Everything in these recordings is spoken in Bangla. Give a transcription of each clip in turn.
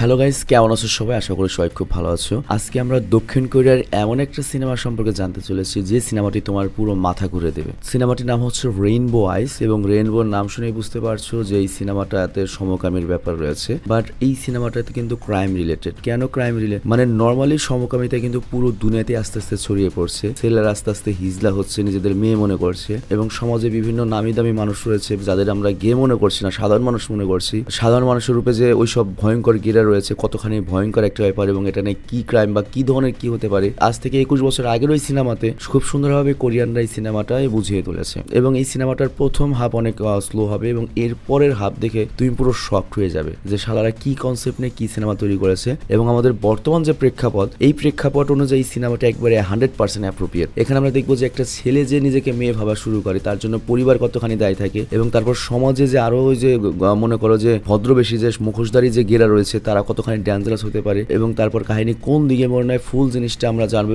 হ্যালো গাইস, কেমন আছো সবাই? আশা করি সবাই খুব ভালো আছো। আজকে আমরা দক্ষিণ কোরিয়ার এমন একটা সিনেমা সম্পর্কে জানতে চলেছি যে সিনেমাটি তোমার পুরো মাথা ঘুরে দেবে। সিনেমাটির নাম হচ্ছে রেইনবো আইস, এবং রেইনবোর নাম শুনেই বুঝতে পারছো যে এই সিনেমাটাতে সমকামীর ব্যাপার রয়েছে। বাট এই সিনেমাটাতে কিন্তু ক্রাইম রিলেটেড। কেন ক্রাইম রিলেটেড? মানে নর্মালি সমকামিতা কিন্তু পুরো দুনিয়াতে আস্তে আস্তে ছড়িয়ে পড়ছে। ছেলেরা আস্তে আস্তে হিজলা হচ্ছে, নিজেদের মেয়ে মনে করছে, এবং সমাজে বিভিন্ন নামি দামি মানুষ রয়েছে যাদের আমরা গে মনে করছি না, সাধারণ মানুষ মনে করছি। সাধারণ মানুষের রূপে যে ওইসব ভয়ঙ্কর গেরা রয়েছে, কতখানি ভয়ঙ্কর একটা ব্যাপার, এবং এটা নিয়ে কি ক্রাইম বা কি ধরনের কি হতে পারে। আজ থেকে 21 বছর আগের ওই সিনেমাতে খুব সুন্দরভাবে কোরিয়ানরা এই সিনেমাটাই বুঝিয়ে তুলেছে। এবং এই সিনেমাটার প্রথম হাফ অনেক স্লো হবে, এবং এর পরের হাফ দেখে তুমি পুরো শকড হয়ে যাবে যে শালারা কি কনসেপ্ট নিয়ে কি সিনেমা তৈরি করেছে। এবং আমাদের বর্তমান যে প্রেক্ষাপট, এই প্রেক্ষাপট অনুযায়ী সিনেমাটা একবারে 100% অ্যাপ্রোপ্রিয়েট। এখানে আমরা দেখবো যে একটা ছেলে যে নিজেকে মেয়ে ভাবা শুরু করে, তার জন্য পরিবার কতখানি দায়ী থাকে, এবং তারপর সমাজে যে আরো ওই যে মনে করো যে ভদ্রবেশী যে মুখোশধারী যে গেরা রয়েছে তারা কতখানি ডেঞ্জারাস হতে পারে, এবং তারপর কাহিনী কোন দিকে মনে হয় ফুল জিনিসটা আমরা জানবো।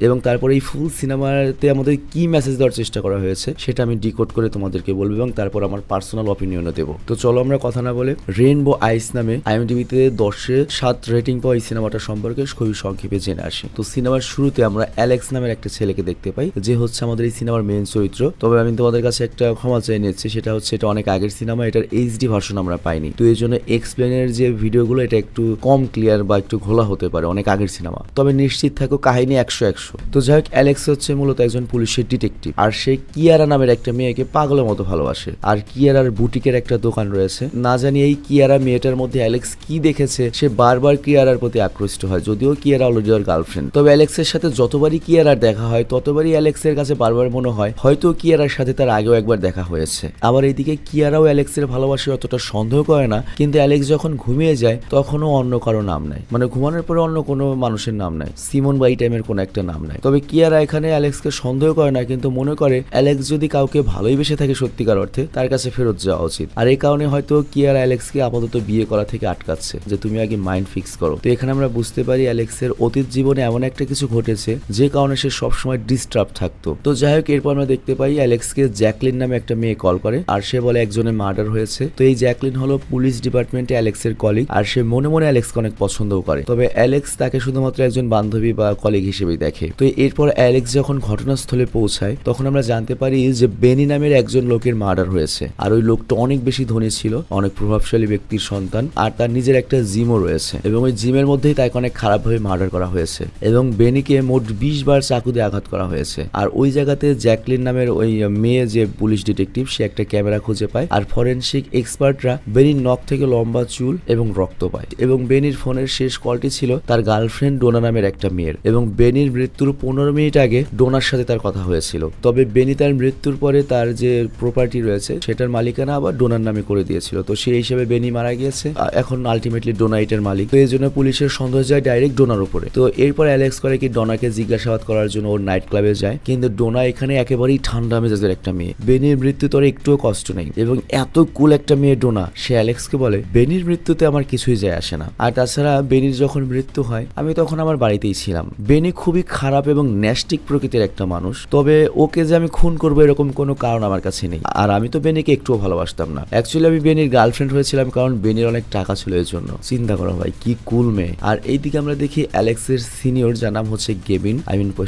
এবং তারপরে এই ফুল সিনেমাতে আমাদের কি মেসেজ দেওয়ার চেষ্টা করা হয়েছে সেটা আমি ডিকোড করে তোমাদেরকে বলবো, এবং তারপর আমার পার্সোনাল অপিনিয়নও দেবো। তো চলো আমরা কথা না বলে রেইনবো আইস নামে IMDb-তে 10-এ 7 রেটিং পাওয়া এই সিনেমাটা সম্পর্কে খুবই সংক্ষেপে জেনে আসি। তো সিনেমার শুরুতে আমরা অ্যালেক্স নামের একটা ছেলেকে দেখতে পাই, যে হচ্ছে আমাদের এই সিনেমার মেইন চরিত্র। তবে আমি তোমাদের কাছে একটা ক্ষমা চেয়ে নিচ্ছি, সেটা হচ্ছে এটা অনেক আগের সিনেমা, এটার HD ভার্সন আমরা পাইনি। তো এই জন্য এক্সপ্লেনের যে ভিডিওগুলো এটা একটু কম ক্লিয়ার বা একটু ঘোলা হতে পারে, অনেক আগের সিনেমা। তবে নিশ্চিত থাকো কাহিনী 100-100। তো যাই হোক, অ্যালেক্স হচ্ছে মূলত একজন পুলিশের ডিটেকটিভ, আর সে কিয়ারা নামের একটা মেয়েকে পাগলের মতো ভালোবাসে। আর কিয়ারার বুটিকের একটা দোকান রয়েছে। না জানি এই কিয়ারা মেয়েটার মধ্যে অ্যালেক্স কি দেখেছে, সে বারবার কিয়ারার প্রতি আকৃষ্ট হয়, যদিও কিয়ারা অলরেডি ওর গার্লফ্রেন্ড। তবে অ্যালেক্সের সাথে যতবারই কিয়ারার দেখা হয় ততবারই অ্যালেক্সের কাছে বারবার মনে হয় হয়তো কিয়ারার সাথে তার আগেও একবার দেখা হয়েছে। আবার এইদিকে কিয়ারাও অ্যালেক্সের ভালোবাসে অতটা সন্দেহ করে না, কিন্তু অ্যালেক্স যখন ঘুমিয়ে যায় তখনও অন্য কারো নাম নেয়, মানে ঘুমানোর পরে অন্য কোনো মানুষের নাম নেয়, সিমন বা এই টাইমের কোনো একটা নাম নেয়। তবে কিয়ারা এখানে অ্যালেক্সকে সন্দেহ করে না, কিন্তু মনে করে অ্যালেক্স যদি কাউকে ভালোই বেসে থাকে সত্যিকার অর্থে, তার কাছে ফেরত যাওয়া উচিত। আর এই কারণে হয়তো কিয়ারা অ্যালেক্সকে আপাতত বিয়ে করা থেকে আটকাচ্ছে, যে তুমি আগে মাইন্ড ফিক্স করো। তো এখানে আমরা বুঝতে পারি অ্যালেক্সের অতীত জীবনে এমন একটা কিছু ঘটেছে যে কারণে সে সবসময় ডিস্টার্ব থাকতো। তো যাই হোক, এরপর আমরা দেখতে পাই অ্যালেক্সকে জ্যাকলিন নামে একটা মেয়ে কল করে, আর সে বলে একজনের মার্ডার হয়েছে। তো এই জ্যাকলিন হলো পুলিশ ডিপার্টমেন্টে অ্যালেক্সের কলিগ, আর সে মনে মনে অ্যালেক্সকে অনেক পছন্দও করে। তবে অ্যালেক্স তাকে শুধুমাত্র একজন বান্ধবী বা কলিগ হিসেবেই দেখে। তো এরপর অ্যালেক্স যখন ঘটনাস্থলে পৌঁছায় তখন আমরা জানতে পারি যে বেনি নামের একজন লোকের মার্ডার হয়েছে, আর ওই লোকটা অনেক বেশি ধনী ছিল, অনেক প্রভাবশালী ব্যক্তির সন্তান, আর তার নিজের একটা জিমও রয়েছে, এবং ওই জিমের মধ্যেই তাকে অনেক খারাপভাবে মার্ডার করা হয়েছে, এবং বেনিকে মোট 20 বার চাকু দিয়ে আঘাত করা হয়েছে। আর ওই জায়গাতে জ্যাকলিন নামের ওই মেয়ে যে পুলিশ ডিটেকটিভ, সে একটা ক্যামেরা খুঁজে পায়, আর ফরেনসিক এক্সপার্টরা বেনির নখ থেকে লম্বা চুল এবং রক্ত পায়। এবং বেনির ফোনের শেষ কলটি ছিল তার গার্লফ্রেন্ড ডোনা নামের একটা মেয়ের, এবং বেনির মৃত্যুর 15 মিনিট আগে ডোনার সাথে তার কথা হয়েছিল। তবে বেনি তার মৃত্যুর পরে তার যে প্রপার্টি রয়েছে সেটার মালিকানা আবার ডোনার নামে করে দিয়েছিল। তো সেই হিসেবে বেনি মারা গিয়েছে, এখন আলটিমেটলি ডোনা এটার মালিক। তো এই জন্য পুলিশের সন্দেহ যায় ডাইরেক্ট ডোনার উপরে। তো এরপর অ্যালেক্স করে কি ডোনাকে জিজ্ঞাসাবাদ করার জন্য ওর নাইট ক্লাবে যায়, কিন্তু ডোনা এখানে একেবারেই ঠান্ডা মেজাজের একটা মেয়ে। বেনির মৃত্যু তোর একটুও কষ্ট নেই, এবং এত কুল একটা মেয়ে ডোনা, সে অ্যালেক্সকে বলে বেনির মৃত্যুতে আমার কিছুই যায় আসে না। আর তাছাড়া বেনির যখন মৃত্যু হয় আমি তখন আমার বাড়িতেই ছিলাম। বেনি খুবই খারাপ এবং ন্যাস্টিক প্রকৃতির একটা মানুষ, তবে ওকে যে আমি খুন করবো এরকম কোনো কারণ আমার কাছে নেই। আর আমি তো বেনিকে একটুও ভালোবাসতাম না। অ্যাকচুয়ালি আমি বেনির গার্লফ্রেন্ড হয়েছিলাম কারণ বেনির অনেক টাকা ছিল এর জন্য। চিন্তা করো ভাই, কি কুল মেয়ে। আর এইদিকে আমরা দেখি অ্যালেক্সের সিনিয়র, যার নাম হচ্ছে গেবিন,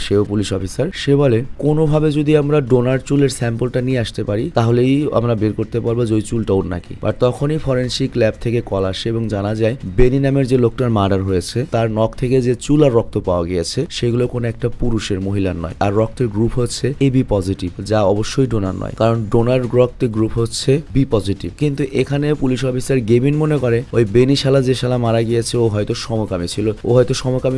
সেও পুলিশ অফিসার। সে বলে কোনোভাবে যদি আমরা ডোনার চুলের স্যাম্পলটা নিয়ে আসতে পারি তাহলেই আমরা বের করতে পারবো যে ওই চুলটা ওর নাকি। বাট তখনই ফরেনসিক ল্যাব থেকে কল আসে এবং জানা যায় বেনি নামের যে লোকটার মার্ডার হয়েছে তার নখ থেকে যে চুল আর রক্ত পাওয়া গিয়েছে সেগুলো কোনো একটা পুরুষের, মহিলার নয়। আর রক্তের গ্রুপ হচ্ছে AB পজিটিভ, যা অবশ্যই ডোনার নয়, কারণ ডোনার রক্তের গ্রুপ হচ্ছে B পজিটিভ। কিন্তু এখানে পুলিশ অফিসার গেবিন মনে করে ওই বেনি শালা যে শালা মারা গিয়েছে ও হয়তো সমকামী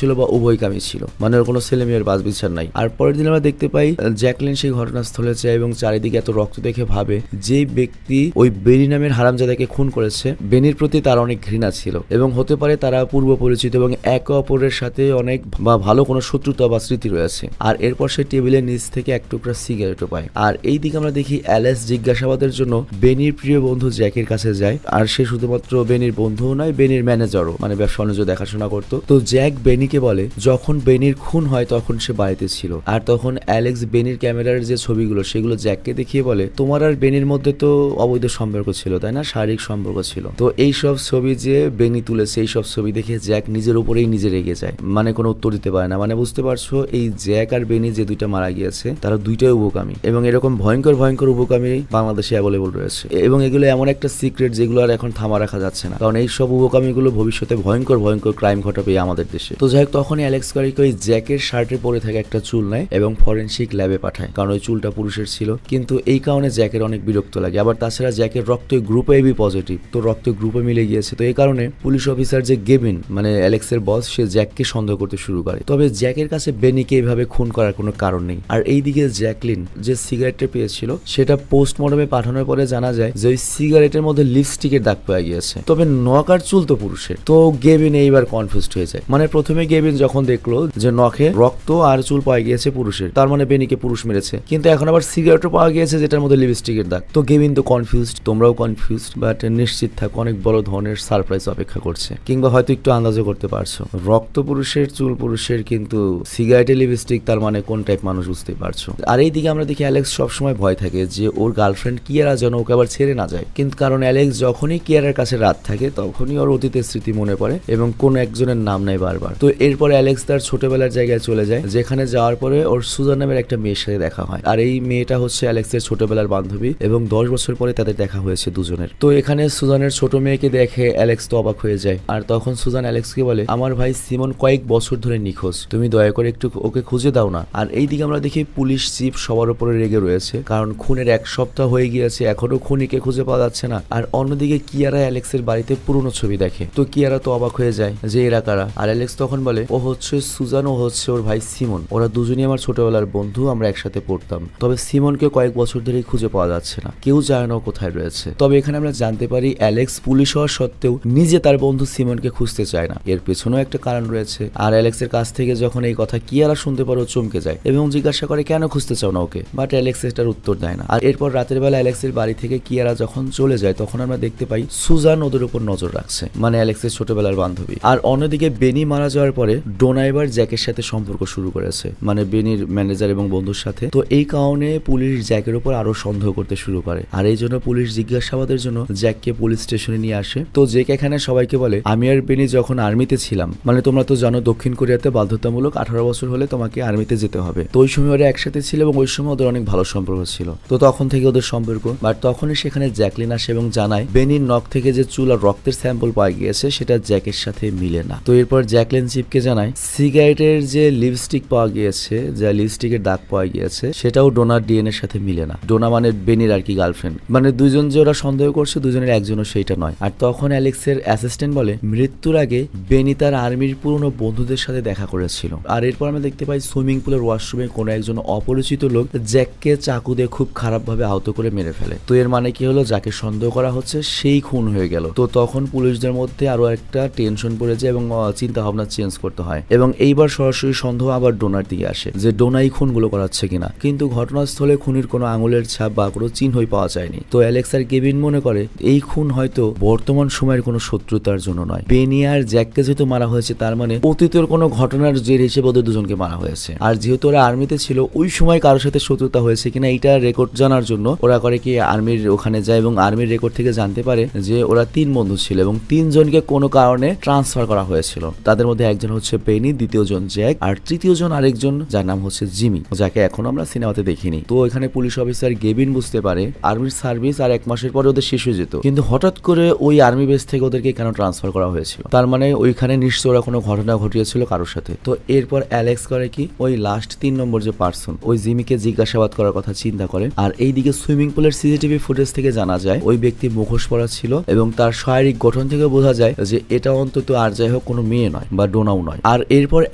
ছিল, বা উভয়কামী ছিল, মানে ওর কোনো ছেলে মেয়ের বাজ বিচার নাই। আর পরের দিন আমরা দেখতে পাই জ্যাকলিন সেই ঘটনাস্থলে যায় এবং চারিদিকে এত রক্ত দেখে ভাবে যে ব্যক্তি ওই বেনি নামের হারামজাদাকে খুন করেছে বেনির প্রতি তার অনেক ঘৃণা ছিল, এবং হতে পারে তারা পূর্ব পরিচিত এবং একে অপরের সাথে অনেক বা ভালো কোনো শত্রুতা বা স্মৃতি রয়েছে। আর এরপর সে টেবিলের নিচ থেকে এক টুকরা সিগারেটও পায়। আর এই দিকে আমরা দেখি অ্যালেক্স জিজ্ঞাসাবাদের জন্য বেনির প্রিয় বন্ধু জ্যাকের কাছে যায়, আর সে শুধুমাত্র বেনির বন্ধুও নয়, বেনির ম্যানেজারও, মানে ব্যবসা বাণিজ্য দেখাশোনা করতো। তো জ্যাক বেনিকে বলে যখন বেনির খুন হয় তখন সে বাড়িতে ছিল। আর তখন অ্যালেক্স বেনির ক্যামেরার যে ছবিগুলো সেগুলো জ্যাককে দেখিয়ে বলে তোমার আর বেনির মধ্যে তো অবৈধ সম্পর্ক ছিল, তাই না? শারীরিক সম্পর্ক ছিল। তো এই সব ছবি যে বেনি তুলেছে এই সব ছবি দেখে জ্যাক নিজের উপরেই নিজে রেগে যায়, মানে কোনো উত্তর দিতে পারে না। মানে বুঝতে পারছো এই জ্যাক আর বেনি যে দুইটা মারা গিয়েছে তারা দুইটাই উপকামী, এবং এরকম ভয়ঙ্কর ভয়ঙ্কর উপকামী বাংলাদেশে অ্যাভেলেবল রয়েছে, এবং এগুলো এমন একটা সিক্রেট যেগুলো আর এখন থামা রাখা যাচ্ছে না, কারণ এই সব উপকামীগুলো ভবিষ্যতে ভয়ঙ্কর ভয়ঙ্কর ক্রাইম ঘটাবে আমাদের দেশে। তো যাই হোক, তখনই অ্যালেক্স কারিকে ওই জ্যাকের শার্টে পরে থাকে একটা চুল নেয় এবং ফরেনসিক ল্যাবে পাঠায়, কারণ ওই চুলটা পুরুষের ছিল। কিন্তু এই কারণে জ্যাকের অনেক বিরক্ত লাগে। আবার তাছাড়া জ্যাকের রক্ত গ্রুপে এবি পজিটিভ, তো রক্ত গ্রুপে মিলে গিয়েছে। তো এই কারণে পুলিশ অফিসার যে গেভিন, মানে অ্যালেক্সের বস, সে জ্যাককে সন্দেহ করতে শুরু করে। তবে জ্যাকের কাছে বেনিকে এইভাবে খুন করার কোনো কারণ নেই। আর এইদিকে জ্যাকলিন যে সিগারেটটা পেয়েছিল সেটা পোস্টমর্টমে পাঠানোর পরে জানা যায় যে ওই সিগারেটের মধ্যে লিপস্টিকের দাগ পাওয়া গিয়েছে। তবে নখ আর চুল তো পুরুষের। তো গেভিন এইবার কনফিউজড হয়ে যায়। মানে প্রথমে গেভিন যখন দেখলো যে নখে রক্ত আর চুল পাওয়া গিয়েছে পুরুষের, তার মানে বেনিকে পুরুষ মেরেছে, কিন্তু এখন আবার সিগারেটও পাওয়া গিয়েছে যেটার মধ্যে লিপস্টিকের দাগ। তো গেভিন তো কনফিউজড, তোমরাও কনফিউজড, বাট নিশ্চিত থাকো অনেক বড় ধরনের সারপ্রাইজ অপেক্ষা করছে, কিংবা হয়তো একটু আন্দাজও করতে পারছো। রক্ত পুরুষের, চুল পুরুষের, কিন্তু সিগারেটে লিপস্টিক, তার মানে কোন টাইপ মানুষ বুঝতে পারছো। আর এইদিকে আমরা দেখি অ্যালেক্স সবসময় ভয় থাকে যে ওর গার্লফ্রেন্ড কিয়ারা যেন ওকে আবার ছেড়ে না যায়, কিন্তু কারণ অ্যালেক্স যখনই কিয়ারার কাছে রাত থাকে তখনই ওর অতীতের স্মৃতি মনে পড়ে এবং কোন একজনের নাম নেয় বারবার। তো এরপরে অ্যালেক্স তার ছোটবেলার জায়গায় চলে যায়, যেখানে যাওয়ার পরে ওর সুজান নামের একটা মেয়ের সাথে দেখা হয়। আর এই মেয়েটা হচ্ছে অ্যালেক্সের ছোটবেলার বান্ধবী এবং 10 বছর পরে তাদের দেখা হয়েছে দুজনের। তো এখানে সুজানের ছোট মেয়েকে দেখে অ্যালেক্স তো অবাক হয়ে যায়। আর তখন সুজান অ্যালেক্সকে বলে, আমার ভাই সিমন কয়েক বছর ধরে নিখোঁজ, তুমি দয়া করে একটু ওকে খুঁজে দাও না। আর এইদিকে আমরা দেখি পুলিশ চিফ সবার উপরে রেগে রয়েছে, কারণ খুনের 1 সপ্তাহ হয়ে গিয়েছে, এখনো খুনিকে খুঁজে পাওয়া যাচ্ছে না। আর অন্যদিকে কিয়ারা অ্যালেক্সের বাড়িতে পুরনো ছবি দেখে। তো কিয়ারা তো অবাক হয়ে যায় যে এরা কারা। আর অ্যালেক্স তখন বলে, ও হচ্ছে সুজান, ও হচ্ছে ওর ভাই সিমন, ওরা দুজনই আমার ছোটবেলার বন্ধু, আমরা একসাথে পড়তাম। তবে সিমনকে কয়েক বছর ধরেই খুঁজে পাওয়া যাচ্ছে না, কেউ জানে না কোথায় রয়েছে। তবে এখানে আমরা জানতে পারি অ্যালেক্স পুলিশ হওয়া সত্ত্বেও নিজে তার বন্ধু সিমনকে খুঁজতে চায় না, এর পেছনেও একটা কারণ রয়েছে। আর অ্যালেক্সের কাছ থেকে যখন এই কথা কিয়ারা শুনতে পারে, চমকে যায় এবং জিজ্ঞাসা করে কেন খুঁজতে চাও না ওকে, বাট অ্যালেক্স এটার উত্তর দেয় না। আর এরপর রাতের বেলা অ্যালেক্সের বাড়ি থেকে কিয়ারা যখন চলে যায় তখন আমরা দেখতে পাই সুজান ওদের উপর নজর রাখছে, মানে অ্যালেক্সের ছোটবেলার বান্ধবী। আর অন্যদিকে বেনি মারা যাওয়ার পরে ডোনা এবার জ্যাকের সাথে সম্পর্ক শুরু করেছে, মানে বেনির ম্যানেজার এবং বন্ধুর সাথে। তো এই কারণে পুলিশ জ্যাকের উপর আরো সন্দেহ করতে শুরু করে। আর এই জন্য পুলিশ জিজ্ঞাসাবাদের জন্য জ্যাককে পুলিশ স্টেশনে নিয়ে আসে। তো জ্যাক এখানে সবাইকে বলে, আমি আর বেনি যখন আর্মিতে ছিলাম, মানে তোমরা তো জানো দক্ষিণ কোরিয়াতে বাধ্যতামূলক 18 বছর হলে তোমাকে আর্মিতে যেতে হবে। তো ওই সময় ওরা একসাথে ছিল এবং ওই সময় ওদের অনেক ভালো সম্পর্ক ছিল। তো তখন থেকে ওদের সম্পর্ক। বাট তখনই সেখানে জ্যাকলিন আসে এবং জানায় বেনির নখ থেকে যে চুল আর রক্তের স্যাম্পল পাওয়া গিয়েছে সেটা জ্যাকের সাথে মিলে না। তো এরপর জ্যাকলিন চিপকে জানায় সিগারেটের যে লিপস্টিক পাওয়া গিয়েছে, যা লিপস্টিকের দাগ পাওয়া গিয়েছে, সেটাও ডোনার ডিএনএর সাথে মিলে না। ডোনা মানে বেনির আর কি গার্লফ্রেন্ড, মানে দুইজন যে ওরা সন্দেহ করছে দুজনের একজনও সেইটা নয়। আর তখন অ্যালেক্সের অ্যাসিস্ট্যান্ট বলে, মৃত্যুর আগে বেনি তার আর্মির পুরনো বন্ধুদের সাথে দেখা করেছিল। আর এরপর আমরা দেখতে পাই সুইমিং পুলের ওয়াশরুমে কোনো একজন অপরিচিত লোক জ্যাককে চাকু দিয়ে খুব খারাপ ভাবে আহত করে মেরে ফেলে। তো এর মানে কি হলো, যাকে সন্দেহ করা হচ্ছে সেই খুন হয়ে গেল। তো তখন পুলিশদের মধ্যে আরো একটা টেনশন পড়ে যায় এবং চিন্তা ভাবনা চেঞ্জ করতে হয়। এবং এইবার সরাসরি সন্দেহ আবার ডোনার দিকে আসে যে ডোনাই খুনগুলো করাচ্ছে কিনা, কিন্তু ঘটনাস্থলে খুনির কোনো আঙুলের ছাপ বা কোনো চিহ্নই পাওয়া যায়নি। তো অ্যালেক্স আর কেভিন মনে করে এই খুন হয়তো বর্তমান সময়ের কোনো শত্রুতার জন্য নয়। বেনি আর জ্যাককে যেহেতু মারা হয়েছে তার মানে অতীতের কোনো ঘটনার জের হিসেবে ওদের দুজনকে মারা হয়েছে। আর যেহেতু ওরা আর্মিতে ছিল ওই সময় কারোর সাথে শত্রুতা হয়েছে কিনা এইটা রেকর্ড জানার জন্য ওরা করে কি আর্মির ওখানে যায় এবং আর্মির রেকর্ড থেকে জানতে পারে যে ওরা 3 বন্ধু ছিল এবং 3 জনকে কোনো কারণে ট্রান্সফার করা হয়েছিল। তাদের মধ্যে একজন হচ্ছে বেনি, দ্বিতীয় জন জ্যাক, আর তৃতীয় জন আরেকজন যার নাম হচ্ছে জিমি, যাকে এখনো আমরা সিনেমাতে দেখিনি। তো এখানে পুলিশ অফিসার গেভিন বুঝতে পারে আর্মির সার্ভিস আর 1 মাসের পরে ওদের শেষ হয়ে যেত, কিন্তু হঠাৎ করে ওই আর্মি বেস থেকে ওদেরকে কেন ট্রান্সফার করা হয়েছিল, তার মানে ওইখানে নিশ্চয় ওরা কোনো ঘটনা ঘটিয়েছিল কারোর সাথে। তো এরপর অ্যালেক্স করে কি ওই লাস্ট 3 নম্বর যে পার্সন ওই জিমিকে জিজ্ঞাসাবাদ করার কথা চিন্তা করে। আর এইদিকে সুইমিং পুলের সিসিটিভি ফুটেজ থেকে জানা যায় ওই ব্যক্তি মুখোশ পরা ছিল এবং তার শারীরিক গঠন থেকে বোঝা যায় যে এটা অন্তত আর যাই হোক কোনো মেয়ে নয় বা ডোনাও নয়। আর এরপর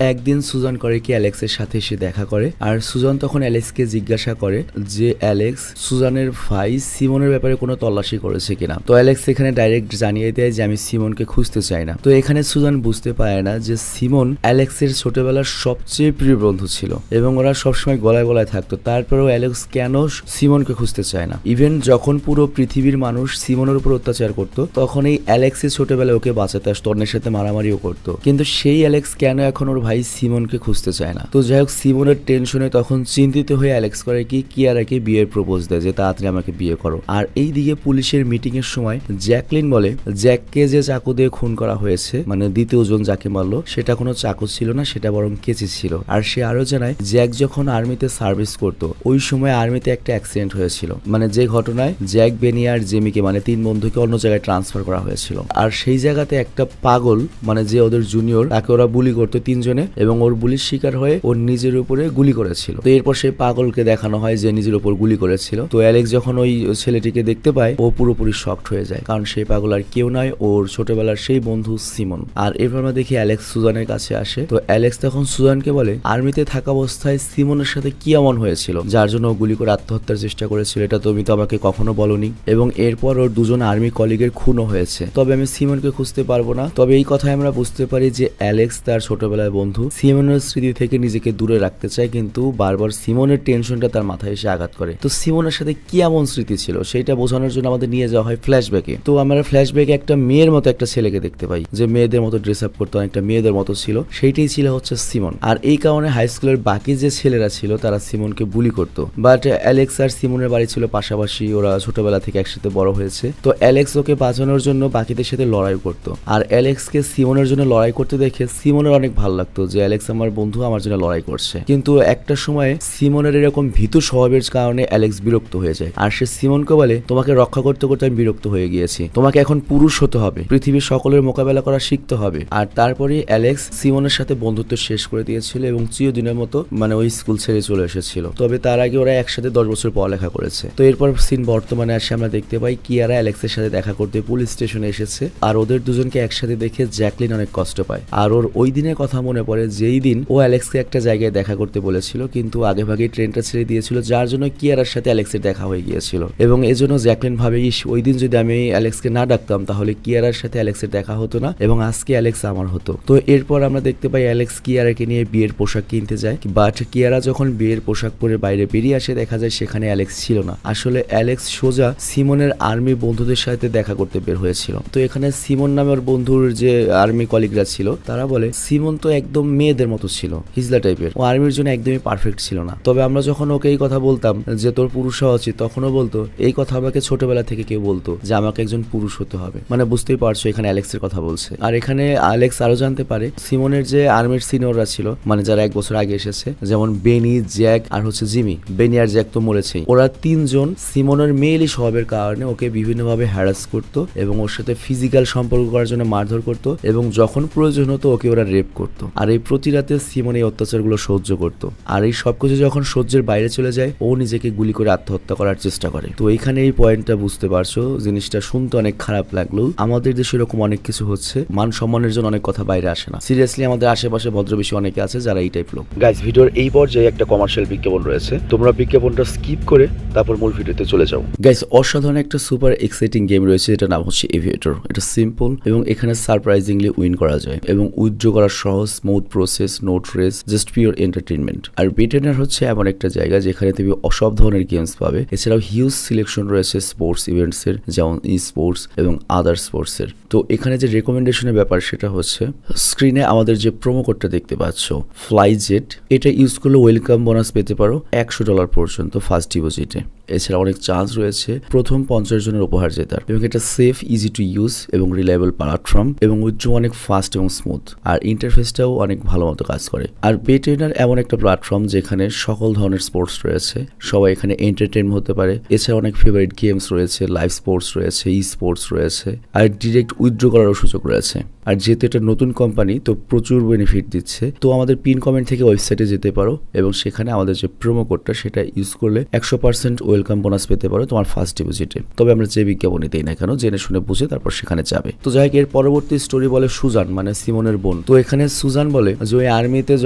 একদিন সুজান করে কি অ্যালেক্সের সাথে এসে দেখা করে। আর সুজান তখন অ্যালেক্সকে জিজ্ঞাসা করে যে অ্যালেক্স সুজানের ভাই সিমনের ব্যাপারে কোনো তল্লাশি করেছে কিনা। তো অ্যালেক্স এখানে ডাইরেক্ট জানিয়ে দেয় যে আমি সিমনকে খুঁজতে চাই না। তো এখানে সুজান বুঝতে পারে না যে সিমন অ্যালেক্সের ছোটবেলার সবচেয়ে প্রিয় বন্ধু ছিল এবং ওরা সবসময় গলায় গলায় থাকতো। তারপরেও অ্যালেক্স কেন সিমনকে খুঁজতে চায় না। ইভেন যখন পুরো পৃথিবীর মানুষ সিমনের উপর অত্যাচার করতো তখন এই অ্যালেক্সের ছোটবেলায় ওকে বাঁচাতে আসতো, অন্যের সাথে মারামারিও করতো, কিন্তু সেই অ্যালেক্স কেন এখন ওর ভাই সিমনকে খুঁজতে চায় না। তো যাই হোক সিমনের টেনশনে তখন চিন্তিত হয়ে অ্যালেক্স করে কি কিয়ারাকে বিয়ের প্রপোজ দেয় যে তাড়াতাড়ি আমাকে বিয়ে করো। আর এই দিকে পুলিশের মিটিং এর সময় জ্যাকলিন বলে জ্যাককে অ্যালেক্সকে যে চাকু দিয়ে খুন করা হয়েছে, মানে দ্বিতীয় জন যাকে মারলো, সেটা কোনো চাকু ছিল না, সেটা বরং কেচি ছিল। আর সে আরো জানায় জ্যাক যখন আর্মিতে সার্ভিস করতো ওই সময় আর্মিতে একটা অ্যাক্সিডেন্ট হয়েছিল, মানে যে ঘটনায় জ্যাক, বেনি আর জেমিকে মানে তিন বন্ধুকে অন্য জায়গায় ট্রান্সফার করা হয়েছিল। আর সেই জায়গাতে একটা পাগল মানে যে ওদের জুনিয়র, তাকে ওরা বুলি করতো তিনজনে, এবং ওর বুলির শিকার হয়ে ওর নিজের উপরে গুলি করেছিল। তো এরপর সেই পাগলকে দেখানো হয় যে নিজের উপর গুলি করেছিল। তো অ্যালেক্স যখন ওই ছেলেটিকে দেখতে পায় ও পুরোপুরি শকড হয়ে যায়, কারণ সেই পাগল আর কেউ নয়, ওর ছোটবেলার সেই বন্ধু সিমন। আর এরপর আমরা দেখি অ্যালেক্স সুজানের কাছে আসে। তো অ্যালেক্স তখন সুজানকে বলে আর্মিতে থাকা অবস্থায় সিমনের সাথে কি এমন হয়েছিল যার জন্য গুলি করে আত্মহত্যার চেষ্টা করেছিল, এটা তুমি তো আমাকে কখনো বলনি। এবং এরপর ওর দুজন আর্মি কলিগের খুনও হয়েছে, তবে আমি সিমনকে খুঁজতে পারবো না। তবে এই কথায় আমরা বুঝতে পারি যে অ্যালেক্স তার ছোটবেলার বন্ধু সিমনের স্মৃতি থেকে নিজেকে দূরে রাখতে চায়, কিন্তু বারবার সিমনের টেনশনটা তার মাথায় এসে আঘাত করে। তো সিমনের সাথে কি এমন স্মৃতি ছিল সেটা বোঝানোর জন্য আমাদের নিয়ে যাওয়া হয় ফ্ল্যাশব্যাকে। তো আমরা ফ্ল্যাশব্যাকে একটা মেয়ের মতো একটা ছেলেকে দেখতে পাই, যে মেয়েদের মতো ড্রেস আপ করতো, অনেকটা মেয়েদের মতো ছিল, সেইটাই ছিল হচ্ছে সিমন। আর এই কারণে হাই স্কুলের বাকি যে ছেলেরা ছিল তারা সিমনকে বুলি করতো। বাট অ্যালেক্স আর সিমনের বাড়ি ছিল পাশাপাশি, ওরা ছোটবেলা থেকে একসাথে বড় হয়েছে। তো অ্যালেক্স ওকে বাঁচানোর জন্য বাকিদের সাথে লড়াই করতো, আর অ্যালেক্সকে সিমনের জন্য লড়াই করতে দেখে সিমনের অনেক ভালো লাগতো যে অ্যালেক্স আমার বন্ধু, আমার জন্য লড়াই করছে। কিন্তু একটা সময় সিমনের এরকম ভীতু স্বভাবের কারণে অ্যালেক্স বিরক্ত হয়ে যায়, আর সে সিমনকে বলে তোমাকে রক্ষা করতে করতে আমি বিরক্ত হয়ে গিয়েছি, তোমাকে এখন পুরুষ হতে হবে, পৃথিবীর সকলের মোকাবেলা করা শিখতে হবে। আর তারপরে অ্যালেক্স সিমনের সাথে বন্ধুত্ব শেষ করে দিয়েছিল এবং চিরদিনের মতো মানে ওই স্কুল ছেড়ে চলে এসেছিল। তবে তার আগে ওরা একসাথে 10 বছর পড়ালেখা করেছে। তো এরপর সিন বর্তমানে আসে, আমরা দেখতে পাই কিয়ারা অ্যালেক্সের সাথে দেখা করতে পুলিশ স্টেশনে এসেছে, আর ওদের দুজনকে একসাথে দেখে জ্যাকলিন অনেক কষ্ট পায়। আর ওর ওই দিনের কথা মনে পড়ে যেই দিন ও অ্যালেক্সকে একটা জায়গায় দেখা করতে বলেছিল, কিন্তু আগে ভাগে ট্রেনটা ছেড়ে দিয়েছিল, যার জন্য কিয়ারার সাথে অ্যালেক্সের দেখা হয়ে গিয়েছিল। এবং এজন্য জ্যাকলিন ভাবে ওই দিন যদি আমি অ্যালেক্সকে না ডাকতাম তাহলে কিয়ারার সাথে অ্যালেক্সের দেখা হতো না এবং আজকে অ্যালেক্স আমার হতো। তো এরপর আমরা দেখতে পাই অ্যালেক্স কিয়ারাকে নিয়ে বিয়ের পোশাক কিনতে যায়, বাট কিয়ারা যখন বিয়ের পোশাক পরে বাইরে বেরিয়ে আসে দেখা যায় সেখানে অ্যালেক্স ছিল না। আসলে অ্যালেক্স সোজা সিমনের আর্মি বন্ধুদের সাথে দেখা করতে বের হয়েছিল। তো এখানে সিমন নামের বন্ধুর যে আর্মি কলিগরা ছিল তারা বলে সিমন তো একদম মেয়েদের মতো ছিল, হিজলা টাইপের, ও আর্মির জন্য একদমই পারফেক্ট ছিল না। তবে আমরা যখন ওকে এই কথা বলতাম যে তোর পুরুষ হওয়া উচিত, তখনও বলতো এই কথা আমাকে ছোটবেলা থেকে কেউ বলতো যে আমাকে একজন পুরুষ হতে হবে, মানে বুঝতেই পারছো এখানে অ্যালেক্সের কথা বলছে। আর এখানে অ্যালেক্স আরো জানতে পারে সিমনের যে আর্মির সিনিয়ররা ছিল, মানে যারা 1 বছর আগে এসেছে, যেমন বেনি, জ্যাক আর হচ্ছে জিমি। বেনি আর জ্যাক তো মরেছেই, ওরা তিনজন সিমনের মেয়েলি স্বভাবের কারণে ওকে বিভিন্নভাবে হ্যারাস করতো এবং ওর সাথে ফিজিক্যাল সম্পর্ক করার জন্য মারধর করতো, এবং যখন প্রয়োজন হতো ওকে ওরা রেপ করতো। আর এই প্রতি রাতে সিমন এই অত্যাচারগুলো সহ্য করতো। আর এই সবকিছু যখন সহ্যের বাইরে চলে যায় ও নিজেকে গুলি করে আত্মহত্যা করার চেষ্টা করে। তো এইখানে এই পয়েন্টটা বুঝতে পারছো, জিনিসটা শুনতে অনেক খারাপ লাগলো। আমাদের দেশে এরকম অনেক কিছু হচ্ছে, মান সম্মানের জন্য অনেক কথা বাইরে আসে না। সিরিয়াসলি আমাদের আশেপাশে ভদ্রবেশী অনেকে আছে যারা এই টাইপ লোক। গাইস, ভিডিওর এই পর্যায়ে একটা কমার্শিয়াল বিজ্ঞাপন রয়েছে, তোমরা বিজ্ঞাপনটা স্কিপ করে তারপর মূল ভিডিওতে চলে যাও। গাইস, অসাধারণ একটা সুপার এক্সাইটিং গেম রয়েছে, এটার নাম হচ্ছে এভিয়েটর। এটা সিম্পল এবং এখানে সারপ্রাইজিংলি উইন করা যায় এবং উইথড্র করা সহজ, smooth process, no trace, just pure entertainment. আর বিটেনার হচ্ছে এমন একটা জায়গা যেখানে তুমি সব ধরনের গেমস পাবে। এছাড়াও হিউজ সিলেকশন রয়েছে স্পোর্টস ইভেন্টস এর, যেমন ই স্পোর্টস এবং আদার স্পোর্টস এর। তো এখানে যে রেকমেন্ডেশনের ব্যাপার সেটা হচ্ছে স্ক্রিনে আমাদের যে প্রোমো কোডটা দেখতে পাচ্ছ ফ্লাইজেট, এটা ইউজ করলে ওয়েলকাম বোনাস পেতে পারো $100 পর্যন্ত ফার্স্ট ডিপোজিটে। এছাড়া অনেক চান্স রয়েছে প্রথম 50 জনের উপহার জেতার, এবং এটা সেফ, ইজি টু ইউজ এবং রিলায়েবল প্ল্যাটফর্ম, এবং উইথড্র অনেক ফাস্ট এবং স্মুথ, আর ইন্টারফেসটাও অনেক ভালো মতো কাজ করে। আর বেটুইনার এমন একটা প্ল্যাটফর্ম যেখানে সকল ধরনের স্পোর্টস রয়েছে, সবাই এখানে এন্টারটেইন হতে পারে। এছাড়া অনেক ফেভারিট গেমস রয়েছে, লাইভ স্পোর্টস রয়েছে, ই স্পোর্টস রয়েছে, আর ডিরেক্ট উইথড্র করারও সুযোগ রয়েছে। আর যেহেতু এটা নতুন কোম্পানি তো প্রচুর বেনিফিট দিচ্ছে। তো আমাদের পিন কমেন্ট থেকে ওয়েবসাইটে যেতে পারো এবং সেখানে আমাদের যে প্রোমো কোডটা সেটা ইউজ করলে 100% ওয়েলকাম বোনাস পেতে পারো তোমার ফার্স্ট ডিপোজিটে। তবে আমরা যে বিজ্ঞাপনই দেই না কেন জেনে শুনে বুঝে তারপর সেখানে যাবে। তো যাই হোক, এর পরবর্তী স্টোরি বলে সুজান, মানে সিমনের বোন। তো এখানে সুজান বলে যে ওই আর্মিতে